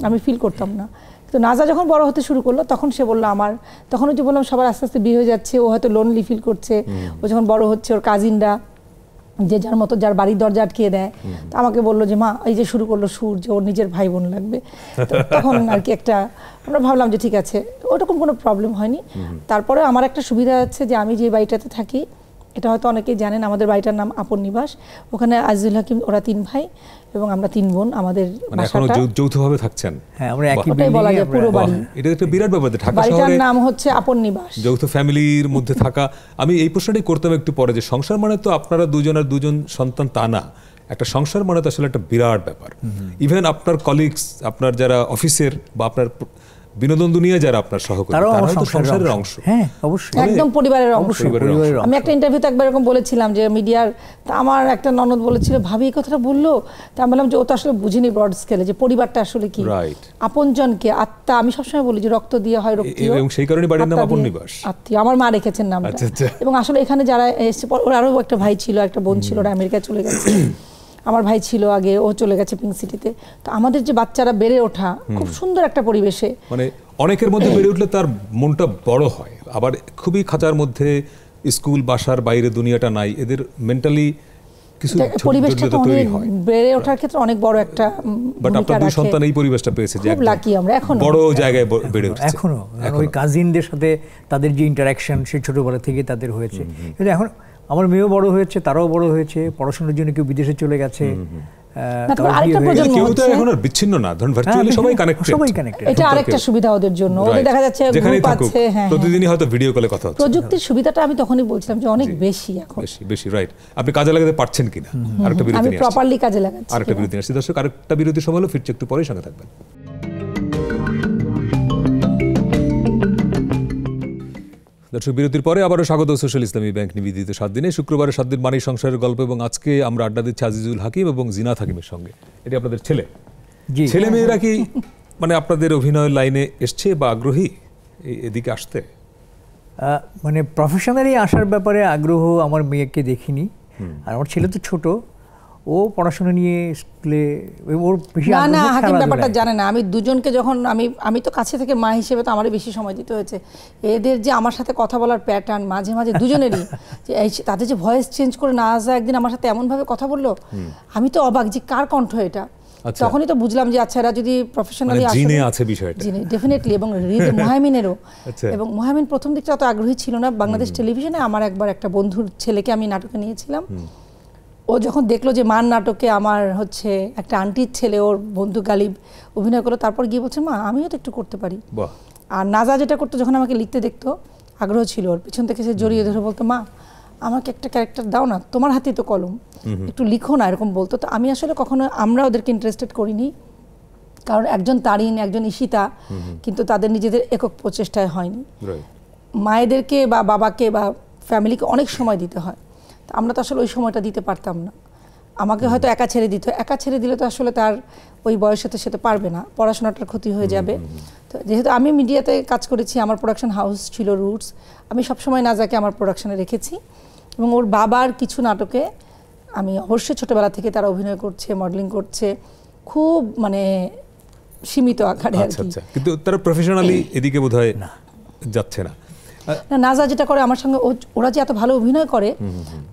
আমি ফিল করতাম না। তো নাজা যখন বড় হতে শুরু করলো তখন সে বললো আমার, তখন ওই যে বললাম সবার আস্তে আস্তে বিয়ে হয়ে যাচ্ছে, ও হয়তো লোনলি ফিল করছে। ও যখন বড় হচ্ছে ওর কাজিনরা যে যার মতো যার বাড়ির দরজা আটকিয়ে দেয়, তো আমাকে বললো যে মা এই যে শুরু করলো সুর, যে ওর নিজের ভাই বোন লাগবে। তখন আর কি একটা আমরা ভাবলাম যে ঠিক আছে, ওরকম কোনো প্রবলেম হয়নি। তারপরে আমার একটা সুবিধা আছে যে আমি যে বাড়িটাতে থাকি, এটা হয়তো অনেকেই জানেন, আমাদের বাড়িটার নাম আপন নিবাস। ওখানে আজিজুল হাকিম ওরা 3 ভাই এবং আমরা 3 বোন। আমাদের বাসাটা যৌথভাবে থাকছেন। হ্যাঁ, আমরা একই বিল্ডিংয়ে, বলা যায় পুরো বাড়ি। এটা একটা বিরাট ব্যাপার, ঢাকা শহরে বাড়িটার নাম হচ্ছে আপন নিবাস, যৌথ ফ্যামিলির মধ্যে থাকা। আমি এই প্রশ্নটাই করতাম একটু পরে, যে সংসার মানে তো আপনারা দুজন সন্তান তা না, একটা সংসার মানে তো আসলে একটা বিরাট ব্যাপার। ইভেন আপনার কলিগস, আপনার যারা অফিসের বা আপনার বিনোদন দুনিয়া যারা আপনার সহকর্মী তারাও তারা আমার হয়তো সংসারের অংশ। হ্যাঁ অবশ্যই, একদম পরিবারের অংশ। পরিবারের অংশ। আমি একটা ইন্টারভিউতে একবার এরকম বলেছিলাম যে মিডিয়ার, তা আমার একটা ননদ বলেছিল ভাবি এই কথাটা বললো, তা আমি বললাম যে ও তো আসলে বুঝিনি ব্রড স্কেলে যে পরিবারটা আসলে কি, রাইট। আপনজনকে, আত্মা। আমি সবসময় বলি যে রক্ত দিয়ে হয় রক্তীয়, এবং সেই কারণে বাড়ির নাম আপন নিবাস, আত্মীয়। আমার মা রেখেছেন নামটা। আচ্ছা, আচ্ছা। এবং আসলে এখানে যারা এসে, ওর আরো একটা ভাই ছিল, একটা বোন ছিল, ওরা আমেরিকায় চলে গেছে। আমার ভাই ছিল আগে, ও চলে গেছে পিঙ্ক সিটিতে। তো আমাদের যে বাচ্চারা বেড়ে ওঠা খুব সুন্দর একটা পরিবেশে, মানে অনেকের মধ্যে বেড়ে উঠলে তার মনটা বড় হয়, আবার খুবই খাঁচার মধ্যে স্কুল বাসার বাইরে দুনিয়াটা নাই, এদের মেন্টালি কিছু পরিবেশটা তো অনেক বেড়ে ওঠার ক্ষেত্রে অনেক বড় একটা বাট আপনার দুই সন্তান এই পরিবেশটা পেয়েছে যে খুব লাকি আমরা এখন বড় জায়গায় বেড়ে উঠছে এখনো। ওই কাজিনদের সাথে তাদের যে ইন্টারাকশন সেই ছোটবেলা থেকে তাদের হয়েছে, কিন্তু এখন আমার মেয়েও বড় হয়েছে, তারাও বড় হয়েছে, পড়াশোনার জন্য কেউ বিদেশে চলে গেছে, কেউ তো এখন আর বিচ্ছিন্ন না, ধরুন ভার্চুয়ালি সবাই কানেক্টেড। এটা আরেকটা সুবিধা ওদের জন্য, ওদের দেখা যাচ্ছে গ্রুপ আছে, হ্যাঁ প্রতিদিনই হয়তো ভিডিও কলে কথা হচ্ছে। প্রযুক্তির সুবিধাটা আমি তখনই বলছিলাম যে অনেক বেশি এখন, বেশি রাইট। আপনি কাজে লাগাতে পারছেন কিনা আরেকটা বিরতি আমি নিয়ে প্রপারলি কাজে লাগাচ্ছি। আরেকটা বিরতি আসছে দর্শক, আরেকটা বিরতি সময় হলো, ফিরছে একটু পরেই, সঙ্গে থাকবেন। দর্শক বিরতির পরে আবারও স্বাগত সোশ্যাল ইসলামী ব্যাংক নিবেদিত 7 দিনে, শুক্রবারে 7 দিন মানেই সংসারের গল্প, এবং আজকে আমরা আড্ডা দিচ্ছি আজিজুল হাকিম এবং জিনাত হাকিমের সঙ্গে। এটি আপনাদের ছেলে, ছেলে মেয়েরা কি মানে আপনাদের অভিনয় লাইনে এসছে বা আগ্রহী এদিকে আসতে? মানে প্রফেশনালি আসার ব্যাপারে আগ্রহ আমার মেয়েকে দেখিনি, আর আমার ছেলে তো ছোট, ও পড়াশোনা নিয়ে স্কুলে ওর বেশি না না হাকিম ব্যাপারটা জানে না। আমি দুজনকে যখন আমি তো কাছে থেকে মা হিসেবে তো আমারই বেশি সময় দিতে হয়েছে। এদের যে আমার সাথে কথা বলার প্যাটার্ন মাঝে মাঝে দুজনেরই, যে তাদের যে ভয়েস চেঞ্জ করে না আসা, একদিন আমার সাথে এমনভাবে কথা বললো, আমি তো অবাক যে কার কণ্ঠ এটা। তখনই তো বুঝলাম যে আচ্ছা এরা যদি প্রফেশনালি আসে, জিনে আছে বিষয়টা, জিনে ডেফিনেটলি। এবং মুহাইমিনেরও, এবং মুহাইমিন প্রথম দিকটা অত আগ্রহী ছিল না। বাংলাদেশ টেলিভিশনে আমার একবার একটা বন্ধুর ছেলেকে আমি নাটকে নিয়েছিলাম, ও যখন দেখলো যে মান নাটকে আমার হচ্ছে একটা আন্টির ছেলে, ওর বন্ধু গালিব অভিনয় করলো, তারপর গিয়ে বলছে মা আমিও তো একটু করতে পারি। আর নাজা যেটা করতো, যখন আমাকে লিখতে দেখতো আগ্রহ ছিল, ওর পিছন থেকে সে জড়িয়ে ধরে বলতো মা আমাকে একটা ক্যারেক্টার দাও না, তোমার হাতেই তো কলম, একটু লিখো না, এরকম বলতো। তো আমি আসলে কখনো আমরা ওদেরকে ইন্টারেস্টেড করিনি, কারণ একজন তারিন একজন ঈশিতা, কিন্তু তাদের নিজেদের একক প্রচেষ্টায় হয়নি। মায়েদেরকে বা বাবাকে বা ফ্যামিলিকে অনেক সময় দিতে হয়, আমরা তো আসলে ওই সময়টা দিতে পারতাম না। আমাকে হয়তো একা ছেড়ে দিত, একা ছেড়ে দিলে তো আসলে তার ওই বয়সে তো সেটা পারবে না, পড়াশোনাটার ক্ষতি হয়ে যাবে। তো যেহেতু আমি মিডিয়াতে কাজ করেছি, আমার প্রোডাকশন হাউস ছিল রুটস, আমি সবসময় নাজাকে আমার প্রোডাকশনে রেখেছি, এবং ওর বাবার কিছু নাটকে আমি অবশ্যই ছোটোবেলা থেকে তারা অভিনয় করছে, মডেলিং করছে, খুব মানে সীমিত আকারে আর কি। কিন্তু তারা প্রফেশনালি এদিকে বোধহয় যাচ্ছে না। নাজা যেটা করে আমার সঙ্গে, ওরা যে এত ভালো অভিনয় করে,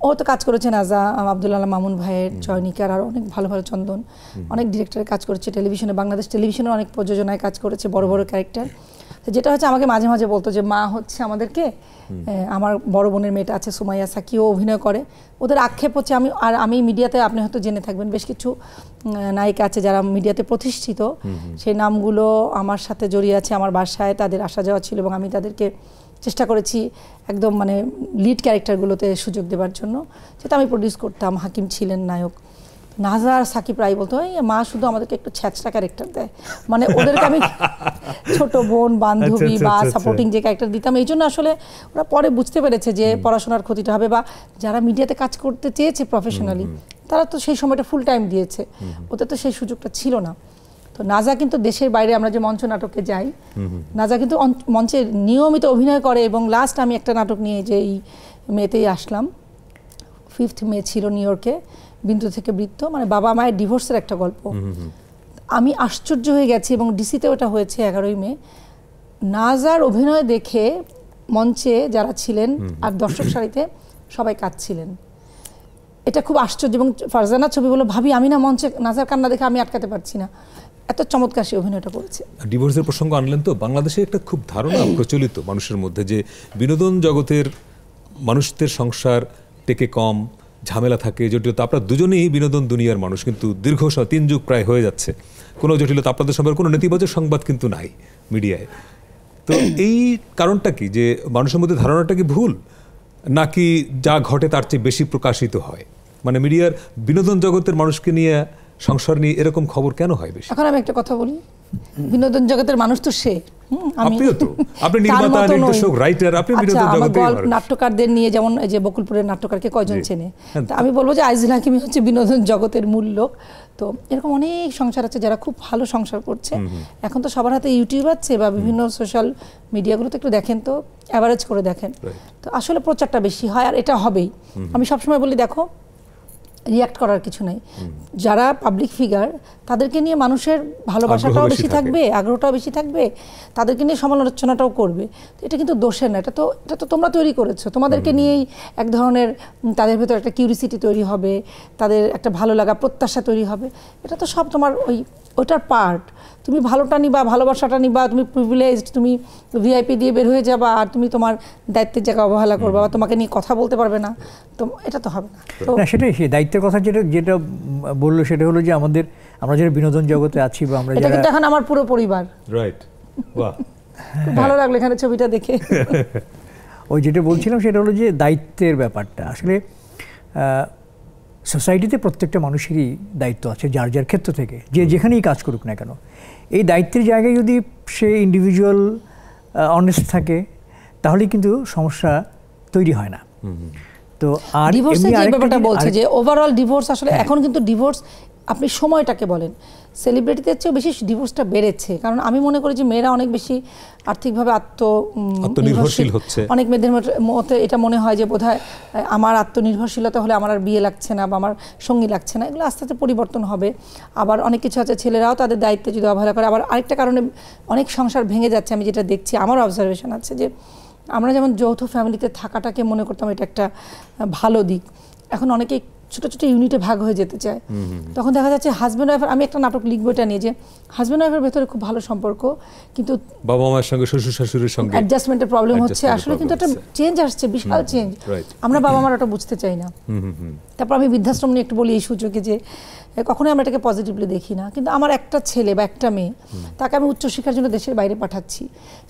ও তো কাজ করেছে নাজা, আব্দুল আলম মামুন ভাইয়ের, চয়নিকার, আর অনেক ভালো ভালো চন্দন, অনেক ডিরেক্টরের কাজ করেছে টেলিভিশনে, বাংলাদেশ টেলিভিশনে অনেক প্রযোজনায় কাজ করেছে, বড় বড় ক্যারেক্টার। তো যেটা হচ্ছে আমাকে মাঝে মাঝে বলতো যে মা হচ্ছে আমাদেরকে, আমার বড় বোনের মেয়েটা আছে সুমাইয়া সাকি, ও অভিনয় করে, ওদের আক্ষেপ হচ্ছে আমি মিডিয়াতে, আপনি হয়তো জেনে থাকবেন, বেশ কিছু নায়িকা আছে যারা মিডিয়াতে প্রতিষ্ঠিত, সেই নামগুলো আমার সাথে জড়িয়ে আছে, আমার বাসায় তাদের আসা যাওয়া ছিল, এবং আমি তাদেরকে চেষ্টা করেছি একদম মানে লিড ক্যারেক্টারগুলোতে সুযোগ দেওয়ার জন্য, যেটা আমি প্রডিউস করতাম। হাকিম ছিলেন নায়ক, নাজা আর সাকিব রাই বলতো এই মা শুধু আমাদেরকে একটু ছ্যাঁচড়া ক্যারেক্টার দেয়, মানে ওদেরকে আমি ছোট বোন বান্ধবী বা সাপোর্টিং যে ক্যারেক্টার দিতাম। এই জন্য আসলে ওরা পরে বুঝতে পেরেছে যে পড়াশোনার ক্ষতিটা হবে, বা যারা মিডিয়াতে কাজ করতে চেয়েছে প্রফেশনালি, তারা তো সেই সময়টা ফুল টাইম দিয়েছে, ওদের তো সেই সুযোগটা ছিল না। তো নাজা কিন্তু দেশের বাইরে আমরা যে মঞ্চ নাটকে যাই, নাজা কিন্তু মঞ্চে নিয়মিত অভিনয় করে, এবং লাস্ট আমি একটা নাটক নিয়ে যে এই মেতেই আসলাম, 5th মে ছিল নিউ ইয়র্কে, বিন্দু থেকে বৃত্ত, মানে বাবা মায়ের ডিভোর্সের একটা গল্প। আমি আশ্চর্য হয়ে গেছি, এবং ডিসিতে ওটা হয়েছে 11ই মে। নাজার অভিনয় দেখে মঞ্চে যারা ছিলেন আর দর্শক সারিতে সবাই কাঁদছিলেন, এটা খুব আশ্চর্য। এবং ফারজানা ছবি বলো ভাবি আমি না মঞ্চে নাজার কান্না দেখে আমি আটকাতে পারছি না, এত চমৎকার সে অভিনয়টা করেছে। ডিভোর্সের প্রসঙ্গ আনলেন তো, বাংলাদেশে একটা খুব ধারণা প্রচলিত মানুষের মধ্যে যে বিনোদন জগতের মানুষদের সংসার টেকে কম, ঝামেলা থাকে, জটিলতা। আপনারা দুজনেই বিনোদন দুনিয়ার মানুষ, কিন্তু দীর্ঘ 3 যুগ প্রায় হয়ে যাচ্ছে, কোনো জটিলতা আপনাদের সম্পর্কে কোনো নেতিবাচক সংবাদ কিন্তু নাই মিডিয়ায়। তো এই কারণটা কি, যে মানুষের মধ্যে ধারণাটা কি ভুল, নাকি যা ঘটে তার চেয়ে বেশি প্রকাশিত হয়? মানে মিডিয়ার বিনোদন জগতের মানুষকে নিয়ে, সংসার নিয়ে এরকম খবর কেন হয় বেশি? এখন আমি একটা কথা বলি, বিনোদন জগতের মানুষ তো সে, আপনিও তো, আপনি নির্মাতা, নির্দেশক, রাইটার, আপনি বিনোদন জগতেই মানুষ। নাট্যকারদের নিয়ে যেমন এই যে বকুলপুরের নাট্যকারকে কয়জন চেনে, তা আমি বলবো যে আইজুল হাকিমই হচ্ছে বিনোদন জগতের মূল লোক। তো এরকম অনেক সংসার আছে যারা খুব ভালো সংসার করছে। এখন তো সবার হাতে ইউটিউব আছে বা বিভিন্ন সোশ্যাল মিডিয়াগুলোতে একটু দেখেন তো, অ্যাভারেজ করে দেখেন, তো আসলে প্রচারটা বেশি হয় আর এটা হবেই। আমি সবসময় বলি দেখো রিয়াক্ট করার কিছু নাই, যারা পাবলিক ফিগার তাদেরকে নিয়ে মানুষের ভালোবাসাটাও বেশি থাকবে, আগ্রহটাও বেশি থাকবে, তাদেরকে নিয়ে সমালোচনাটাও করবে। এটা কিন্তু দোষের না, এটা তো তোমরা তৈরি করেছো, তোমাদেরকে নিয়েই এক ধরনের তাদের ভেতর একটা কিউরিসিটি তৈরি হবে, তাদের একটা ভালো লাগা প্রত্যাশা তৈরি হবে। এটা তো সব তোমার ওইটার পার্ট। তুমি ভালোটা নিবা, ভালোবাসাটা নিবা, তুমি প্রিভিলেজড, তুমি ভিআইপি দিয়ে বের হয়ে যাবা আর তুমি তোমার দায়িত্বের জায়গা অবহেলা করবা বা তোমাকে নিয়ে কথা বলতে পারবে না, তো এটা তো হবে না। না সেটাই, সেই দায়িত্বের কথা যেটা বললো সেটা হলো যে আমরা যারা বিনোদন জগতে আছি বা আমরা এটা কিন্তু এখন আমার পুরো পরিবার। রাইট, বাহ, ভালো লাগলো এখানে ছবিটা দেখে। ওই যেটা বলছিলাম সেটা হলো যে দায়িত্বের ব্যাপারটা আসলে সোসাইটিতে প্রত্যেকটা মানুষেরই দায়িত্ব আছে যার যার ক্ষেত্র থেকে, যে যেখানেই কাজ করুক না কেন। এই দায়িত্বের জায়গায় যদি সে ইন্ডিভিজুয়াল অনেস্ট থাকে তাহলে কিন্তু সমস্যা তৈরি হয় না। তো আর ডিভোর্সের যে ব্যাপারটা বলছে যে ওভারঅল ডিভোর্স আসলে এখন কিন্তু ডিভোর্স, আপনি সময়টাকে বলেন, সেলিব্রিটিদের চেয়েও বেশি ডিভোর্সটা বেড়েছে। কারণ আমি মনে করি যে মেয়েরা অনেক বেশি আর্থিকভাবে আত্মনির্ভরশীল হচ্ছে। অনেক মেয়েদের মতে এটা মনে হয় যে বোধহয় আমার আত্মনির্ভরশীলতা হলে আমার আর বিয়ে লাগছে না বা আমার সঙ্গী লাগছে না। এগুলো আস্তে আস্তে পরিবর্তন হবে। আবার অনেক কিছু আছে, ছেলেরাও তাদের দায়িত্বে যদি অবহেলা করে। আবার আরেকটা কারণে অনেক সংসার ভেঙে যাচ্ছে, আমি যেটা দেখছি, আমার অবজারভেশন আছে যে আমরা যেমন যৌথ ফ্যামিলিতে থাকাটাকে মনে করতাম এটা একটা ভালো দিক, এখন অনেকেই ছোটো ছোটো ইউনিটে ভাগ হয়ে যেতে চায়। তখন দেখা যাচ্ছে হাজব্যান্ড ওয়াইফের, আমি একটা নাটক লিখবো এটা নিয়ে, যে হাজব্যান্ড ওয়াইফের ভেতরে খুব ভালো সম্পর্ক কিন্তু বাবা মায়ের সঙ্গে শ্বশুর শাশুড়ির সঙ্গে অ্যাডজাস্টমেন্টের প্রবলেম হচ্ছে। আসলে কিন্তু একটা চেঞ্জ আসছে, বিশাল চেঞ্জ। আমরা বাবা মারা ওটা বুঝতে চাই না। তারপর আমি বৃদ্ধাশ্রম নিয়ে একটু বলি এই সুযোগে, যে কখনোই আমরা এটাকে পজিটিভলি দেখি না, কিন্তু আমার একটা ছেলে বা একটা মেয়ে, তাকে আমি উচ্চশিক্ষার জন্য দেশের বাইরে পাঠাচ্ছি,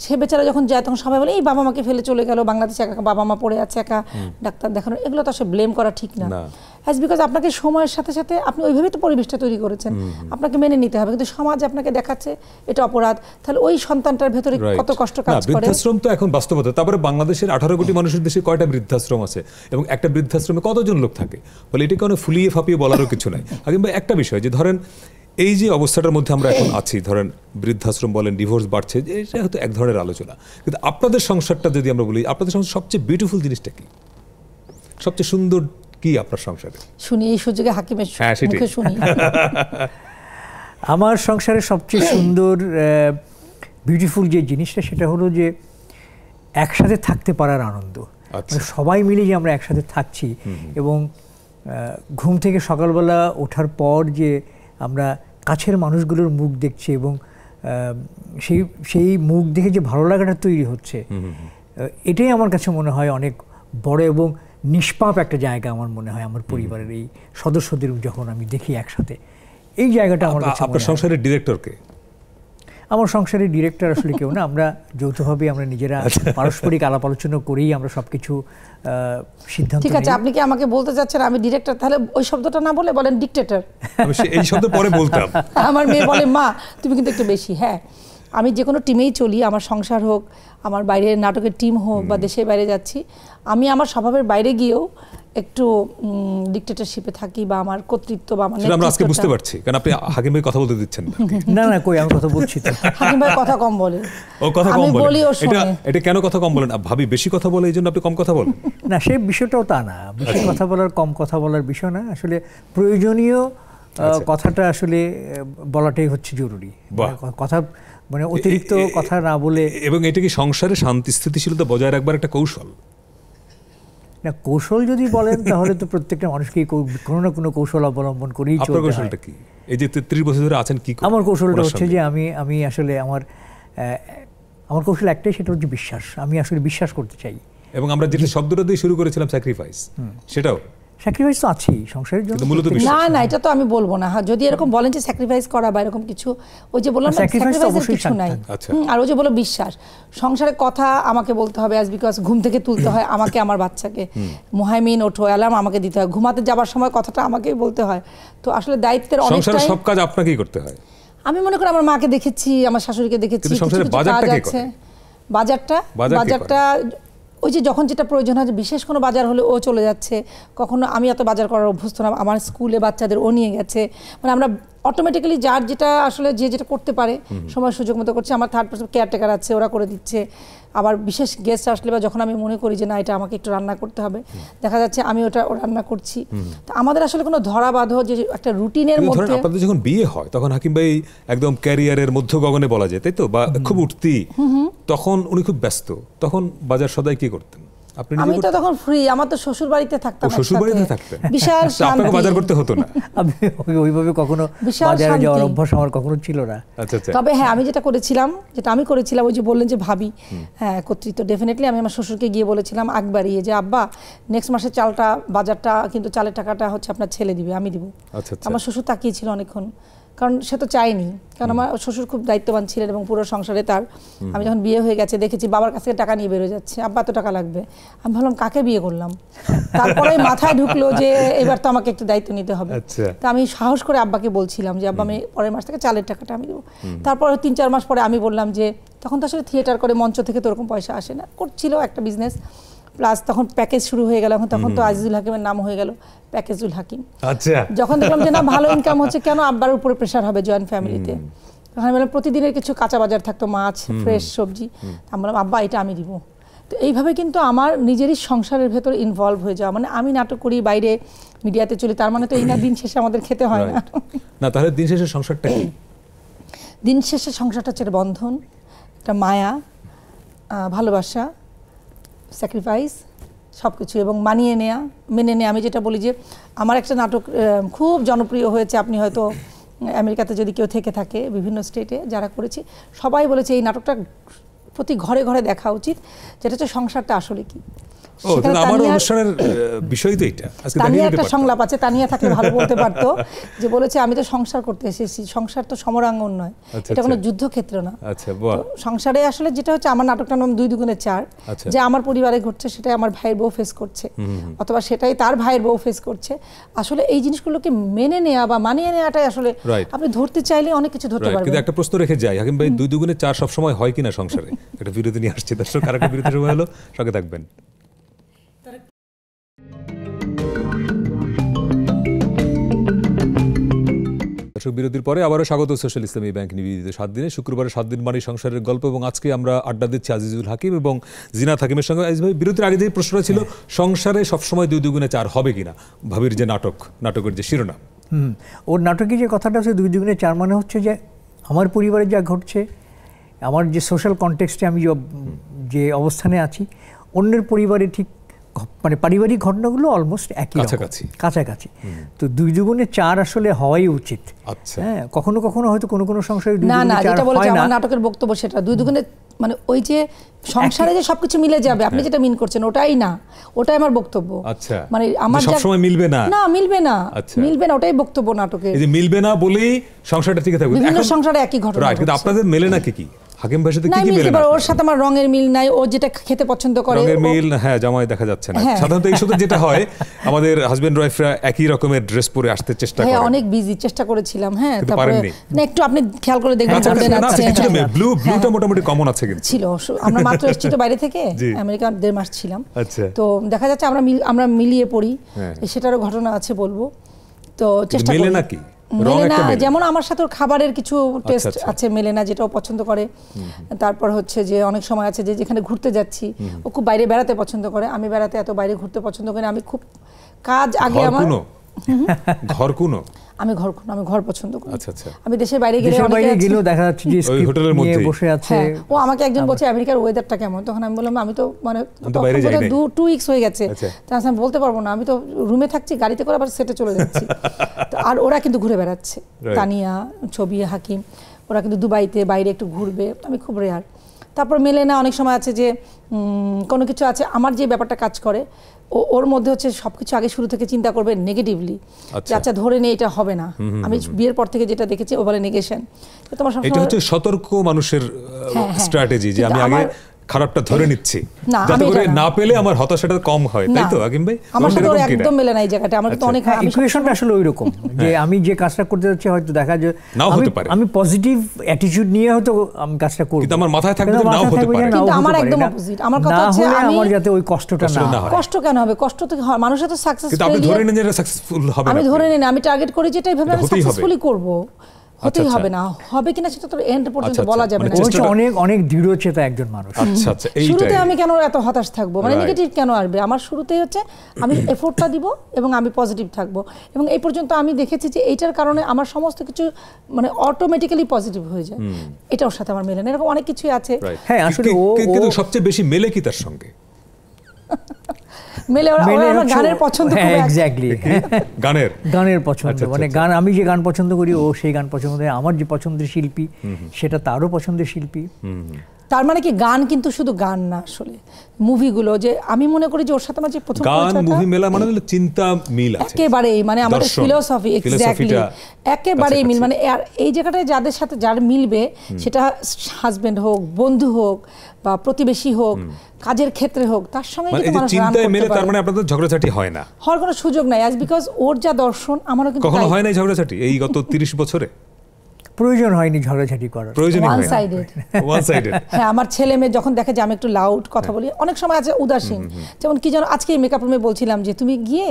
সে বেচারা যখন যায় তখন সবাই বলে এই বাবা মাকে ফেলে চলে গেল, বাংলাদেশে একা বাবা মা পড়ে আছে, একা ডাক্তার দেখানো। এগুলো তো আসলে ব্লেম করা ঠিক না, অ্যাজ বিকজ আপনাকে সময়ের সাথে সাথে আপনি ওইভাবেই তো পরিবেশটা তৈরি করেছেন, আপনাকে মেনে নিতে হবে। কিন্তু সমাজ আপনাকে দেখাচ্ছে এটা অপরাধ, তাহলে ওই সন্তানটার ভেতরে কত কষ্ট কাজ করে। বৃদ্ধাশ্রম তো এখন বাস্তবতা। তারপরে বাংলাদেশের 18 কোটি মানুষের দেশে কয়টা বৃদ্ধাশ্রম আছে এবং একটা বৃদ্ধাশ্রমে কতজন লোক থাকে, বলে এটাকে অনেক ফুলিয়ে ফাঁপিয়ে বলারও কিছু নাই। কিংবা একটা বিষয় যে ধরেন এই যে অবস্থাটার মধ্যে আমরা এখন আছি, ধরেন বৃদ্ধাশ্রম বলেন, ডিভোর্স বাড়ছে, এটা হয়তো এক ধরনের আলোচনা, কিন্তু আপনাদের সংসারটা যদি আমরা বলি, আপনাদের সংসার সবচেয়ে বিউটিফুল জিনিসটা কি, সবচেয়ে সুন্দর কি আপনার সংসারে? শুনি এই সুযোগে হাকিমের মুখে শুনি। আমার সংসারের সবচেয়ে সুন্দর বিউটিফুল যে জিনিসটা সেটা হলো যে একসাথে থাকতে পারার আনন্দ। সবাই মিলে যে আমরা একসাথে থাকছি এবং ঘুম থেকে সকালবেলা ওঠার পর যে আমরা কাছের মানুষগুলোর মুখ দেখছি এবং সেই মুখ দেখে যে ভালো লাগাটা তৈরি হচ্ছে, এটাই আমার কাছে মনে হয় অনেক বড় এবং নিষ্পাপ একটা জায়গা। আমার মনে হয় আমার পরিবারের এই সদস্যদের যখন আমি দেখি একসাথে, এই জায়গাটা আমার কাছে। আপনার সংসারের ডিরেক্টরকে? আমার সংসারের ডিরেক্টর আসলে কেউ না, আমরা যৌথভাবে আমরা নিজেরা পারস্পরিক আলাপ আলোচনা করেই আমরা সবকিছু সিদ্ধান্ত। ঠিক আছে, আপনি কি আমাকে বলতে চাচ্ছেন আমি ডিরেক্টর? তাহলে ওই শব্দটা না বলে বলেন ডিক্টেটর। এই শব্দ পরে বলতাম। আমার মেয়ে বলে মা তুমি কিন্তু একটু বেশি। হ্যাঁ, আমি যে কোনো টিমেই চলি, আমার সংসার হোক, আমার বাইরের নাটকের টিম হোক বা দেশের বাইরে যাচ্ছি, আমি আমার স্বভাবের বাইরে গিয়েও একটু ডিক্টেটরশিপে থাকি বা আমার কর্তৃত্ব বা আমার আমরা আজকে বুঝতে পারছি, কারণ আপনি হাকিম ভাই কথা বলতে দিচ্ছেন না। না কই, আমি কথা বলছি তো। হাকিম ভাই কথা কম বলে। ও কথা কম বলে, এটা এটা কেন কথা কম বলেন? ভাবি বেশি কথা বলে এইজন্য আপনি কম কথা বলেন? না, সেই বিষয়টাও তা না, বেশি কথা বলার কম কথা বলার বিষয় না, আসলে প্রয়োজনীয় কথাটা আসলে বলাটাই হচ্ছে জরুরি। কথা মানে অতিরিক্ত কথা না বলে। এবং এটা কি সংসারে শান্তি স্থিতিশীলতা বজায় রাখবার একটা কৌশল? না, কৌশল যদি বলেন তাহলে তো প্রত্যেকটা মানুষকেই কোনো না কোনো কৌশল অবলম্বন করেই চলতে হয়। আপনার কৌশলটা কি? এই যে 33 বছর ধরে আছেন, কি? আমার কৌশলটা হচ্ছে যে আমি আসলে আমার কৌশল একটাই, সেটা হচ্ছে বিশ্বাস। আমি আসলে বিশ্বাস করতে চাই। এবং আমরা যেটা শব্দটা দিয়ে শুরু করেছিলাম স্যাক্রিফাইস, সেটাও স্যাক্রিফাইস তো আছেই সংসারের জন্য। না না, এটা তো আমি বলবো না। যদি এরকম বলেন যে স্যাক্রিফাইস করা বা এরকম কিছু, ওই যে বললাম স্যাক্রিফাইসের কিছু নাই। আর ওই যে বলো বিশ্বাস, সংসারের কথা আমাকে বলতে হবে, অ্যাজ বিকজ ঘুম থেকে তুলতে হয় আমাকে, আমার বাচ্চাকে, মুহাইমিন ওঠো, অ্যালার্ম আমাকে দিতে হয়, ঘুমাতে যাবার সময় কথাটা আমাকেই বলতে হয়। তো আসলে দায়িত্বের অনেকটাই, সংসারের সব কাজ আপনাকেই করতে হয়। আমি মনে করি আমার মাকে দেখেছি, আমার শাশুড়িকে দেখেছি, কিন্তু সংসারের বাজারটা কে করে? বাজারটা ওই যে যখন যেটা প্রয়োজন হয়, বিশেষ কোনো বাজার হলে ও চলে যাচ্ছে, কখনো আমি এত বাজার করার অভ্যস্ত না, আমার স্কুলে বাচ্চাদের ও নিয়ে গেছে, মানে আমরা অটোমেটিক্যালি যার যেটা আসলে যে যেটা করতে পারে সময় সুযোগ মতো করছে। আমার থার্ড পার্সন কেয়ারটেকার আছে, ওরা করে দিচ্ছে। আবার বিশেষ গেস্ট আসলে বা যখন আমি মনে করি যে না এটা আমাকে একটু রান্না করতে হবে, দেখা যাচ্ছে আমি ওটা রান্না করছি। তো আমাদের আসলে কোনো ধরা বাঁধো যে একটা রুটিনের মধ্যে। আপনাদের যখন বিয়ে হয় তখন হাকিম ভাই একদম ক্যারিয়ারের মধ্য গগনে বলা যায়, তাই তো, বা খুব উঠতি, তখন উনি খুব ব্যস্ত, তখন বাজার সদাই কি করতেন? আমি তো তখন ফ্রি, আমার তো শ্বশুর বাড়িতে থাকতাম, শ্বশুর বাড়িতে থাকতেন, বিশাল শান্তি, বাজার করতে হতো না। আমি ওইভাবে কখনো বাজারে যাওয়ার অভ্যাস আমার কখনো ছিল না। তবে হ্যাঁ আমি যেটা করেছিলাম ওই যে বললেন যে ভাবি, হ্যাঁ একত্রিত, ডেফিনেটলি আমি আমার শ্বশুরকে গিয়ে বলেছিলাম আগ বাড়িয়ে যে আব্বা নেক্সট মাসে চালটা বাজারটা কিন্তু চালের টাকাটা হচ্ছে আপনার ছেলে দিবে, আমি দিব। আমার শ্বশুর তাকিয়েছিল অনেকক্ষণ, কারণ সে তো চায়নি, কারণ আমার শ্বশুর খুব দায়িত্ববান ছিলেন এবং পুরো সংসারে তার। আমি যখন বিয়ে হয়ে গেছে দেখেছি বাবার কাছ থেকে টাকা নিয়ে বেরো যাচ্ছে, আব্বা তো টাকা লাগবে। আমি ভাবলাম কাকে বিয়ে করলাম, তারপরে মাথায় ঢুকলো যে এবার তো আমাকে একটু দায়িত্ব নিতে হবে। তো আমি সাহস করে আব্বাকে বলছিলাম যে আব্বা আমি পরের মাস থেকে চালের টাকাটা আমি দেবো। তারপরে 3-4 মাস পরে আমি বললাম যে তখন তো আসলে থিয়েটার করে মঞ্চ থেকে তো ওরকম পয়সা আসে না, করছিল একটা বিজনেস, প্লাস তখন প্যাকেজ শুরু হয়ে গেল, তখন তো আজিজুল হাকিমের নাম হয়ে গেল প্যাকেজুল হাকিম। আচ্ছা, যখন দেখলাম যে না ভালো ইনকাম হচ্ছে, কেন আব্বার উপরে প্রেশার হবে জয়েন্ট ফ্যামিলিতে, তখন আমি বললাম প্রতিদিনের কিছু কাঁচা বাজার থাকতো, মাছ, ফ্রেশ সবজি, আমি বললাম আব্বা এটা আমি দিব। তো এইভাবে কিন্তু আমার নিজেরই সংসারের ভেতর ইনভলভ হয়ে যাওয়া, মানে আমি নাটক করি, বাইরে মিডিয়াতে চলি, তার মানে তো এই না দিন শেষে আমাদের খেতে হয় না। না, তাহলে দিন শেষে সংসারটা কি? দিন শেষে সংসারটা হচ্ছে বন্ধন, একটা মায়া, ভালোবাসা, স্যাক্রিফাইস, সব কিছু, এবং মানিয়ে নেওয়া, মেনে নেওয়া। আমি যেটা বলি যে আমার একটা নাটক খুব জনপ্রিয় হয়েছে, আপনি হয়তো আমেরিকাতে যদি কেউ থেকে থাকে বিভিন্ন স্টেটে যারা করেছি, সবাই বলেছে এই নাটকটা প্রতি ঘরে ঘরে দেখা উচিত, যেটা হচ্ছে সংসারটা আসলে কি। তানিয়া একটা সংলাপ আছে, তানিয়া থাকলে ভালো বলতে পারতো, যে বলেছে আমি তো সংসার করতে এসেছি, সংসার তো সমরাঙ্গন নয়, এটা কোনো যুদ্ধক্ষেত্র না। সংসারে আসলে যেটা হচ্ছে, আমার নাটকটার নাম 2 দুগুণে 4, যে আমার পরিবারে ঘটছে সেটাই আমার ভাইয়ের বউ ফেস করছে, অথবা সেটাই তার ভাইয়ের বউ ফেস করছে। আসলে এই জিনিসগুলোকে মেনে নেওয়া বা মানিয়ে নেওয়াটাই আসলে আপনি ধরতে চাইলে অনেক কিছু ধরতে পারবেন। কিন্তু একটা প্রশ্ন রেখে যাই হাকিম ভাই, 2 দুগুণে 4 সবসময় হয় কিনা সংসারে? একটা বিরতি নিয়ে আসছে দর্শক, আরেকটা বিরতি সময় হলো, সঙ্গে থাকবেন। বিরতির পরে আবারও স্বাগত সোশ্যাল ইসলামী ব্যাংক নিবেদিত 7 দিনে, শুক্রবারে 7 দিন মানে সংসারের গল্প, এবং আজকে আমরা আড্ডা দিচ্ছি আজিজুল হাকিম এবং জিনাত হাকিমের সঙ্গে। আজিজ ভাই, বিরতির আগে যে প্রশ্নটা ছিল, সংসারে সবসময় 2 দুগুণে 4 হবে কিনা, ভাবির যে নাটকের যে শিরোনাম, ওর নাটকে যে কথাটা হচ্ছে 2 দুগুণে 4, মানে হচ্ছে যে আমার পরিবারে যা ঘটছে, আমার যে সোশ্যাল কনটেক্সটে আমি যে অবস্থানে আছি, অন্যের পরিবারে ঠিক মানে পারিবারিক ঘটনাগুলো অলমোস্ট একই কাছাকাছি। তো 2 দুগুণে 4 আসলে হওয়াই উচিত। হ্যাঁ, কখনো কখনো হয়তো কোনো সংসারে 2 দুগুণে 4 যেটা বলেছে হয় না। আমার নাটকের বক্তব্য সেটা 2 দুগুণে, মানে ওই যে সংসারে যে সবকিছু মিলে যাবে, আপনি যেটা মিন করছেন ওটাই না, ওটাই আমার বক্তব্য। আচ্ছা, মানে আমার সবসময় মিলবে না, মিলবে না, ওটাই বক্তব্য নাটকে। এই যে মিলবে না বলেই সংসারটা ঠিক থাকবে, বিভিন্ন সংসারে একই ঘটনা, কিন্তু আপনাদের মেলে না কি? হাকিম ভাইয়ের সাথে কি মেলে না? ওর সাথে আমার রঙের মিল নাই, ও যেটা খেতে পছন্দ করে রঙের মিল, হ্যাঁ, জামাই দেখা যাচ্ছে না। সাধারণত এই সাথে যেটা হয়, আমাদের হাজবেন্ড ওয়াইফরা একই রকমের ড্রেস পরে আসতে চেষ্টা করে। হ্যাঁ, অনেক বিজি, চেষ্টা করেছিলাম, হ্যাঁ, তারপরে না একটু আপনি খেয়াল করে দেখবেন, ব্লুটা মোটামুটি কমন আছে, কিন্তু ছিল। আমরা মাত্র এসেছি তো বাইরে থেকে, আমেরিকা 1.5 মাস ছিলাম, তো দেখা যাচ্ছে আমরা মিলিয়ে পড়ি, সেটারও ঘটনা আছে বলবো। তো চেষ্টা করি নাকি মেলে না, যেমন আমার সাথে খাবারের কিছু টেস্ট আছে মেলে না, যেটাও পছন্দ করে। তারপর হচ্ছে যে অনেক সময় আছে যে যেখানে ঘুরতে যাচ্ছি, ও খুব বাইরে বেড়াতে পছন্দ করে, আমি বেড়াতে এত বাইরে ঘুরতে পছন্দ করি। আমি খুব কাজ আগে আমার আমি ঘর পছন্দ করি। আমি দেশের বাইরে গেলেও দেখা যাচ্ছে যে হোটেলের মধ্যে বসে আছে। ও আমাকে একজন বলছে আমেরিকার ওয়েদারটা কেমন, তখন আমি বললাম আমি তো মানে 2 উইকস হয়ে গেছে, তাহলে আমি বলতে পারবো না, আমি তো রুমে থাকছি, গাড়িতে করে আবার সেটে চলে যাচ্ছি। আর ওরা কিন্তু ঘুরে বেড়াচ্ছে, তানিয়া, ছবি, হাকিম, ওরা কিন্তু দুবাইতে বাইরে একটু ঘুরবে, আমি খুব রেয়ার। তারপর মেলে না, অনেক সময় আছে যে কোনো কিছু আছে, আমার যে ব্যাপারটা কাজ করে, ওর মধ্যে হচ্ছে সবকিছু আগে শুরু থেকে চিন্তা করবে নেগেটিভলি, আচ্ছা ধরে নিয়ে এটা হবে না। আমি বিয়ের পর থেকে যেটা দেখেছি, ও বলে নেগেশন। এটা হচ্ছে সতর্ক মানুষের স্ট্র্যাটেজি, যে আমি আগে খারাপটা ধরে নিচ্ছি, না, যাতে আমি করে এটা না। না পেলে আমার হতাশাটা কম হয়, তাই তো হাকিম ভাই? আমার সাথে এরকম কি না? একদম মেলে না এই জায়গাটা। আমার তো অনেক ইকুয়েশনটা আসলে ওইরকম যে আমি যে কাজটা করতে যাচ্ছি হয়তো দেখা যায় নাও হতে পারে। আমি পজিটিভ অ্যাটিটিউড নিয়ে হয়তো আমি কাজটা করব, কিন্তু আমার মাথায় থাকবে কিন্তু যে নাও মাথায় হতে থাকবে যে পারে। নাও কিন্তু হতে আমার পারে, একদম না- opposite। আমার কথা না হচ্ছে হলে আমি- আমার যাতে ওই কষ্টটা কষ্টটা না না হয়। হয়। কষ্ট কেন হবে? কষ্ট তো হয়, মানুষের তো সাকসেস কিন্তু আপনি ধরে নেন যে এটা সাকসেসফুল হবে আমি না, ধরে নিই না, আমি টার্গেট করি যেটা এইভাবে এটা আমি হতেই হবে। সাকসেসফুলি করব, হতেই আচ্ছা, হবে না, হবে কিনা সেটা তো এন্ড পর্যন্ত আচ্ছা, বলা আচ্ছা, যাবে মানে না। ও হচ্ছে চেষ্টাটা- অনেক অনেক দৃঢ়চেতা একজন মানুষ। আচ্ছা আচ্ছা, এইটাই। শুরুতে আমি কেন এত হতাশ থাকবো, মানে Right. নেগেটিভ কেন আসবে? আমার শুরুতেই হচ্ছে আমি এফোর্টটা দিব এবং আমি পজিটিভ থাকবো, এবং এই পর্যন্ত আমি দেখেছি যে এইটার কারণে আমার সমস্ত কিছু মানে অটোমেটিক্যালি পজিটিভ হয়ে যায়। এটা ওর সাথে আমার মেলে না, এরকম অনেক কিছুই আছে Right. হ্যাঁ, আসলে কিন্তু সবচেয়ে বেশি মেলে কি তার সঙ্গে? মেলে। ওরা মেলে আমার হচ্ছে- গানের পছন্দ হ্যাঁ, খুব এক- এক্স্যাক্টলি। গানের গানের পছন্দ, আচ্ছা, মানে আচ্ছা, গান, আমি যে গান পছন্দ করি ও সেই গান পছন্দ করে। আমার যে পছন্দের শিল্পী সেটা তারও পছন্দের শিল্পী। তার মানে কি গান কিন্তু শুধু গান না, আসলে মুভিগুলো যে আমি মনে করি যে ওর সাথে আমার যে প্রথম গান পরিচয়টা- মুভি মেলা মানে হলো চিন্তা মিল আছে একেবারেই, মানে আমাদের দর্শন, ফিলোসফি এক্স্যাক্টলি ফিলোসফিটা একেবারেই মিল। কাছাকাছি। মানে আর এই জায়গাটায় যাদের সাথে যার মিলবে, সেটা হাজবেন্ড হোক, বন্ধু হোক, বা প্রতিবেশী হোক, কাজের ক্ষেত্রে হোক, তার সঙ্গে মানে কিন্তু এই যে মানুষ গান চিন্তায় করতে মেলে, তার পারে। মানে আপনাদের ঝগড়াঝাটি হয় না? হওয়ার কোনো সুযোগ নাই, আজ বিকজ ওর যা দর্শন আমারও কিন্তু কখনো তাই। হয় না এই ঝগড়াঝাটি এই গত 30 বছরে? প্রয়োজন হয়নি ঝগড়াঝাটি করার। প্রয়োজনই ওয়ান হয় না। সাইডেড। One sided. হ্যাঁ, আমার ছেলে মেয়ে যখন দেখে যে আমি একটু লাউড কথা বলি, অনেক সময় আছে উদাসীন। যেমন কি যেন আজকে মেকআপ রুমে বলছিলাম যে তুমি গিয়ে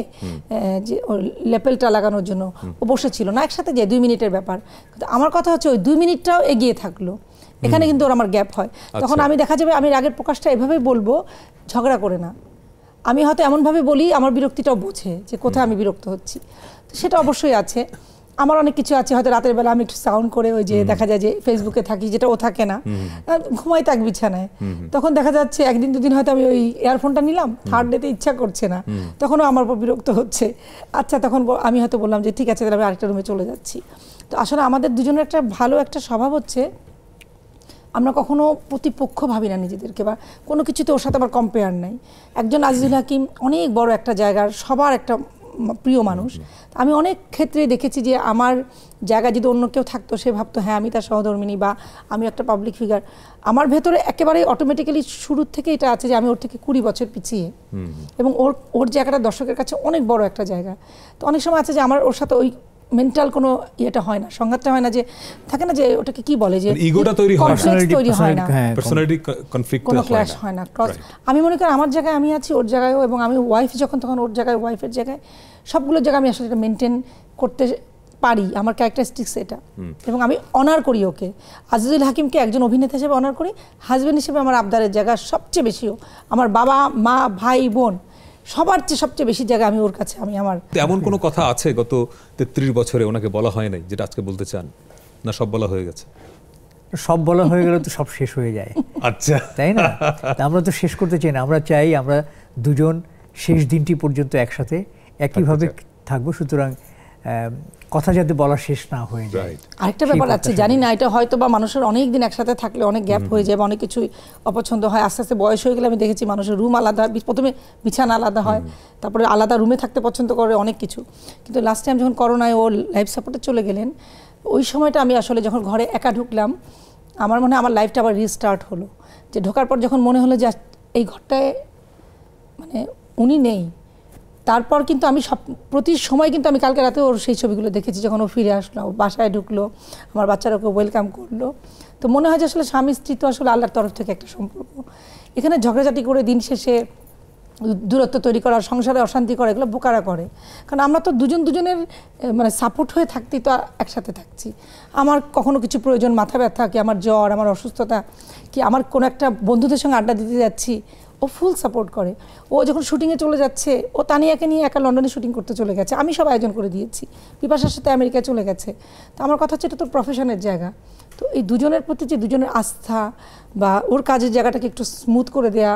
যে ওর লেপেলটা লাগানোর জন্য ও বসেছিল না, একসাথে যে 2 মিনিটের ব্যাপার, কিন্তু আমার কথা হচ্ছে ওই 2 মিনিটটাও এগিয়ে থাকলো, এখানে কিন্তু ওর আমার গ্যাপ হয়। তখন আমি দেখা যাবে আমি রাগের প্রকাশটা এভাবেই বলবো, ঝগড়া করে না, আমি হয়তো এমনভাবে বলি আমার বিরক্তিটাও বোঝে যে কোথায় আমি বিরক্ত হচ্ছি। তো সেটা অবশ্যই আছে। আমার অনেক কিছু আছে, হয়তো রাতের বেলা আমি একটু সাউন্ড করে ওই যে দেখা যায় যে ফেসবুকে থাকি, যেটা ও থাকে না, ঘুমাই থাক বিছানায়, তখন দেখা যাচ্ছে একদিন দুদিন হয়তো আমি ওই ইয়ারফোনটা নিলাম, থার্ড ডেতে ইচ্ছা করছে না, তখনও আমার উপর বিরক্ত হচ্ছে। আচ্ছা, তখন আমি হয়তো বললাম যে ঠিক আছে, তাহলে আমি আরেকটা রুমে চলে যাচ্ছি। তো আসলে আমাদের দুজনের একটা ভালো একটা স্বভাব হচ্ছে, আমরা কখনো প্রতিপক্ষ ভাবি না নিজেদেরকে, বা কোনো কিছুতে ওর সাথে আমার কম্পেয়ার নাই। একজন আজিজুল হাকিম অনেক বড় একটা জায়গার সবার একটা প্রিয় মানুষ। আমি অনেক ক্ষেত্রেই দেখেছি যে আমার জায়গায় যদি অন্য কেউ থাকতো, সে ভাবতো হ্যাঁ আমি তার সহধর্মিনী বা আমি একটা পাবলিক ফিগার। আমার ভেতরে একেবারে অটোমেটিক্যালি শুরুর থেকে এটা আছে যে আমি ওর থেকে 20 বছর পিছিয়ে, এবং ওর জায়গাটা দর্শকের কাছে অনেক বড় একটা জায়গা। তো অনেক সময় আছে যে আমার ওর সাথে ওই মেন্টাল কোনো ইয়েটা হয় না, সংঘাতটা হয় না, যে থাকে না যে ওটাকে কি বলে যে ইগোটা তৈরি হয় না, কনফ্লিক্ট তৈরি হয় না, পার্সোনালিটি কনফ্লিক্ট কোনো হয় ক্ল্যাশ না। হয় না। আমি মনে করি আমার জায়গায় আমি আছি, ওর জায়গায়ও, এবং আমি ওয়াইফ যখন তখন ওর জায়গায়, ওয়াইফের জায়গায়, সবগুলো জায়গায় আমি আসলে এটা মেনটেন করতে পারি, আমার ক্যারেক্টারিস্টিক্স এটা। এবং আমি অনার করি ওকে, আজিজুল হাকিমকে একজন অভিনেতা হিসেবে অনার করি, হাজব্যান্ড হিসেবে আমার আবদারের জায়গা সবচেয়ে বেশিও, আমার বাবা মা ভাই বোন সবার চেয়ে সবচেয়ে বেশি জায়গা আমি ওর কাছে, আমি আমার। এমন কোনো কথা আছে গত 33 বছরে ওনাকে বলা হয় নাই যেটা আজকে বলতে চান, না সব বলা হয়ে গেছে? সব বলা হয়ে গেলে তো সব শেষ হয়ে যায়, আচ্ছা, তাই না? তা আমরা তো শেষ করতে চাই না, আমরা চাই আমরা দুজন শেষ দিনটি পর্যন্ত একসাথে একইভাবে থাকবো। সুতরাং কথা যাতে বলা শেষ না হয়ে যায়। রাইট। আরেকটা ব্যাপার আছে, জানি না এটা হয়তো বা মানুষের অনেক দিন একসাথে থাকলে অনেক গ্যাপ হয়ে যায় বা অনেক কিছুই অপছন্দ হয়, আস্তে আস্তে বয়স হয়ে গেলে আমি দেখেছি মানুষের রুম আলাদা, প্রথমে বিছানা আলাদা হয়, তারপরে আলাদা রুমে থাকতে পছন্দ করে অনেক কিছু। কিন্তু লাস্ট টাইম যখন করোনায় ও লাইফ সাপোর্টে চলে গেলেন, ওই সময়টা আমি আসলে যখন ঘরে একা ঢুকলাম, আমার মনে হয় আমার লাইফটা আবার রিস্টার্ট হলো। যে ঢোকার পর যখন মনে হলো যে এই ঘরটায় মানে উনি নেই, তারপর কিন্তু আমি প্রতি সময় কিন্তু আমি কালকে রাতে ওর সেই ছবিগুলো দেখেছি, যখন ও ফিরে আসলো, ও বাসায় ঢুকলো, আমার বাচ্চারা ওকে ওয়েলকাম করলো। তো মনে হয় যে আসলে স্বামী স্ত্রী তো আসলে আল্লাহর তরফ থেকে একটা সম্পর্ক। এখানে ঝগড়াঝাটি করে দিন শেষে দূরত্ব তৈরি করা, সংসারে অশান্তি করা, এগুলো বোকারা করে। কারণ আমরা তো দুজনের মানে সাপোর্ট হয়ে থাকতেই তো একসাথে থাকছি। আমার কখনো কিছু প্রয়োজন, মাথা ব্যথা কি আমার জ্বর, আমার অসুস্থতা কি, আমার কোনো একটা বন্ধুদের সঙ্গে আড্ডা দিতে যাচ্ছি, ও ফুল সাপোর্ট করে। ও যখন শুটিংয়ে চলে যাচ্ছে, ও তানিয়াকে নিয়ে একা লন্ডনে শুটিং করতে চলে গেছে, আমি সব আয়োজন করে দিয়েছি, পিপাসার সাথে আমেরিকায় চলে গেছে। তো আমার কথা হচ্ছে এটা তোর প্রফেশনের জায়গা। তো এই দুজনের প্রতি যে দুজনের আস্থা বা ওর কাজের জায়গাটাকে একটু স্মুথ করে দেয়া,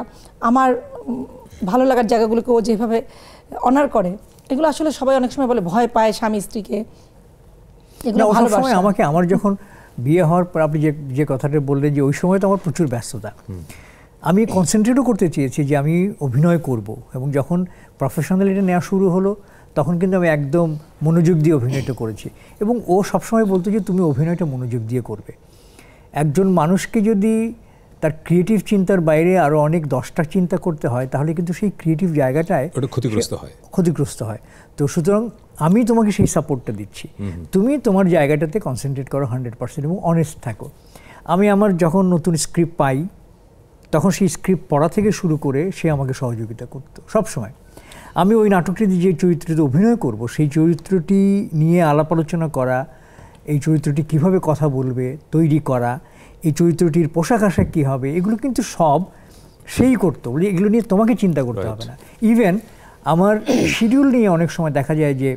আমার ভালো লাগার জায়গাগুলোকে ও যেভাবে অনার করে, এগুলো আসলে সবাই অনেক সময় বলে ভয় পায় স্বামী স্ত্রীকে, এগুলো ভালোবাসা। আমাকে আমার যখন বিয়ে হওয়ার পর আপনি যে কথাটা বললেন যে ওই সময় তো আমার প্রচুর ব্যস্ততা, আমি কনসেন্ট্রেটও করতে চেয়েছি যে আমি অভিনয় করব, এবং যখন প্রফেশনাল এটা নেওয়া শুরু হলো তখন কিন্তু আমি একদম মনোযোগ দিয়ে অভিনয়টা করেছি। এবং ও সবসময় বলতো যে তুমি অভিনয়টা মনোযোগ দিয়ে করবে। একজন মানুষকে যদি তার ক্রিয়েটিভ চিন্তার বাইরে আরও অনেক 10টা চিন্তা করতে হয়, তাহলে কিন্তু সেই ক্রিয়েটিভ জায়গাটায় ক্ষতিগ্রস্ত হয়। তো সুতরাং আমি তোমাকে সেই সাপোর্টটা দিচ্ছি, তুমি তোমার জায়গাটাতে কনসেন্ট্রেট করো 100% এবং অনেস্ট থাকো। আমি আমার যখন নতুন স্ক্রিপ্ট পাই তখন সেই স্ক্রিপ্ট পড়া থেকে শুরু করে সে আমাকে সহযোগিতা করতো সবসময়। আমি ওই নাটকটিতে যে চরিত্রতে অভিনয় করব সেই চরিত্রটি নিয়ে আলাপ আলোচনা করা, এই চরিত্রটি কিভাবে কথা বলবে তৈরি করা, এই চরিত্রটির পোশাক আশাক কী হবে, এগুলো কিন্তু সব সেই করতো, বলি এগুলো নিয়ে তোমাকে চিন্তা করতে হবে না। ইভেন আমার শিডিউল নিয়ে অনেক সময় দেখা যায় যে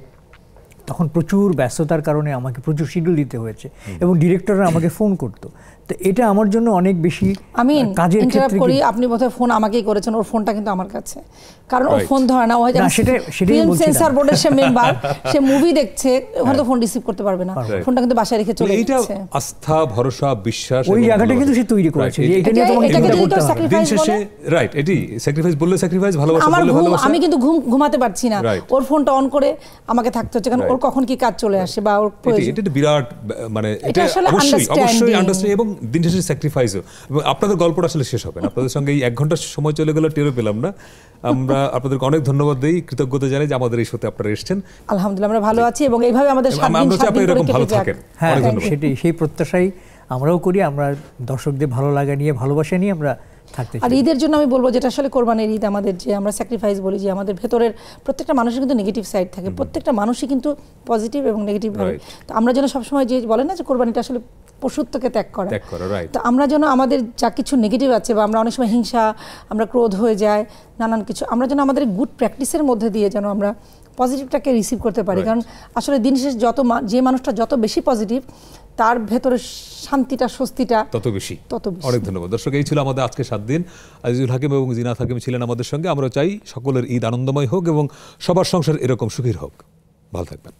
তখন প্রচুর ব্যস্ততার কারণে আমাকে প্রচুর শিডিউল দিতে হয়েছে এবং ডিরেক্টররা আমাকে ফোন করতো। তো এটা আমার জন্য অনেক বেশি কাজের ক্ষেত্রে করি। আপনি বোধহয় ফোন আমাকেই করেছেন, ওর ফোনটা কিন্তু আমার কাছে, কারণ ও ফোন ধরে না, ও হয়তো ফিল্ম সেন্সর বোর্ডের সে মেম্বার, সে মুভি দেখছে, ওখানে তো ফোন রিসিভ করতে পারবে না, ফোনটা কিন্তু বাসায় রেখে চলে যাচ্ছে। আস্থা, ভরসা, বিশ্বাস, ওই জায়গাটা কিন্তু সে তৈরি করেছে যে এটা নিয়ে তোমাকে চিন্তা করতে হবে। দিন শেষে রাইট, এটি স্যাক্রিফাইস বললে স্যাক্রিফাইস, ভালোবাসা বললে ভালোবাসা। আমি কিন্তু ঘুমাতে পারছি না, ওর ফোনটা অন করে আমাকে থাকতে হচ্ছে, কারণ ওর কখন কি কাজ চলে আসে বা ওর প্রয়োজন। এটা বিরাট, মানে এটা অবশ্যই আন্ডারস্ট্যান্ডিং এবং দিন শেষে স্যাক্রিফাইসও। এবং আপনাদের গল্পটা আসলে শেষ হবে না, আপনাদের সঙ্গে এই 1 ঘন্টা সময় চলে গেল, টেরও পেলাম না। আমরা আপনাদেরকে অনেক ধন্যবাদ দিই, কৃতজ্ঞতা জানাই যে আমাদের এই শোতে আপনারা এসেছেন। আলহামদুলিল্লাহ আমরা ভালো আছি এবং এইভাবে আমাদের 7 দিন এরকম ভালো থাকেন। হ্যাঁ, সেই প্রত্যাশাই আমরাও করি। আমরা দর্শকদের ভালো লাগা নিয়ে, ভালোবাসা নিয়ে আমরা থাকতে চাই। আর ঈদের জন্য আমি বলবো, যেটা আসলে কোরবানির ঈদ, আমাদের যে আমরা স্যাক্রিফাইস বলি, যে আমাদের ভেতরের প্রত্যেকটা মানুষের কিন্তু নেগেটিভ সাইড থাকে, প্রত্যেকটা মানুষই কিন্তু পজিটিভ এবং নেগেটিভ ভাবে। তো আমরা যেন সবসময় যে বলে না যে কোরবানিটা আসলে পশুত্বকে ত্যাগ করা, তো আমরা যেন আমাদের যা কিছু নেগেটিভ আছে বা আমরা অনেক সময় হিংসা, আমরা ক্রোধ হয়ে যায়, নানান কিছু, আমরা যেন আমাদের গুড প্র্যাকটিসের মধ্যে দিয়ে যেন আমরা পজিটিভটাকে রিসিভ করতে পারি। কারণ আসলে দিন শেষে যে মানুষটা যত বেশি পজিটিভ, তার ভেতরে শান্তিটা, স্বস্তিটা তত বেশি। অনেক ধন্যবাদ দর্শক। এই ছিল আমাদের আজকে 7 দিন। আজিজুল হাকিম এবং জিনাত হাকিম ছিলেন আমাদের সঙ্গে। আমরা চাই সকলের ঈদ আনন্দময় হোক এবং সবার সংসার এরকম সুখীর হোক। ভালো থাকবেন।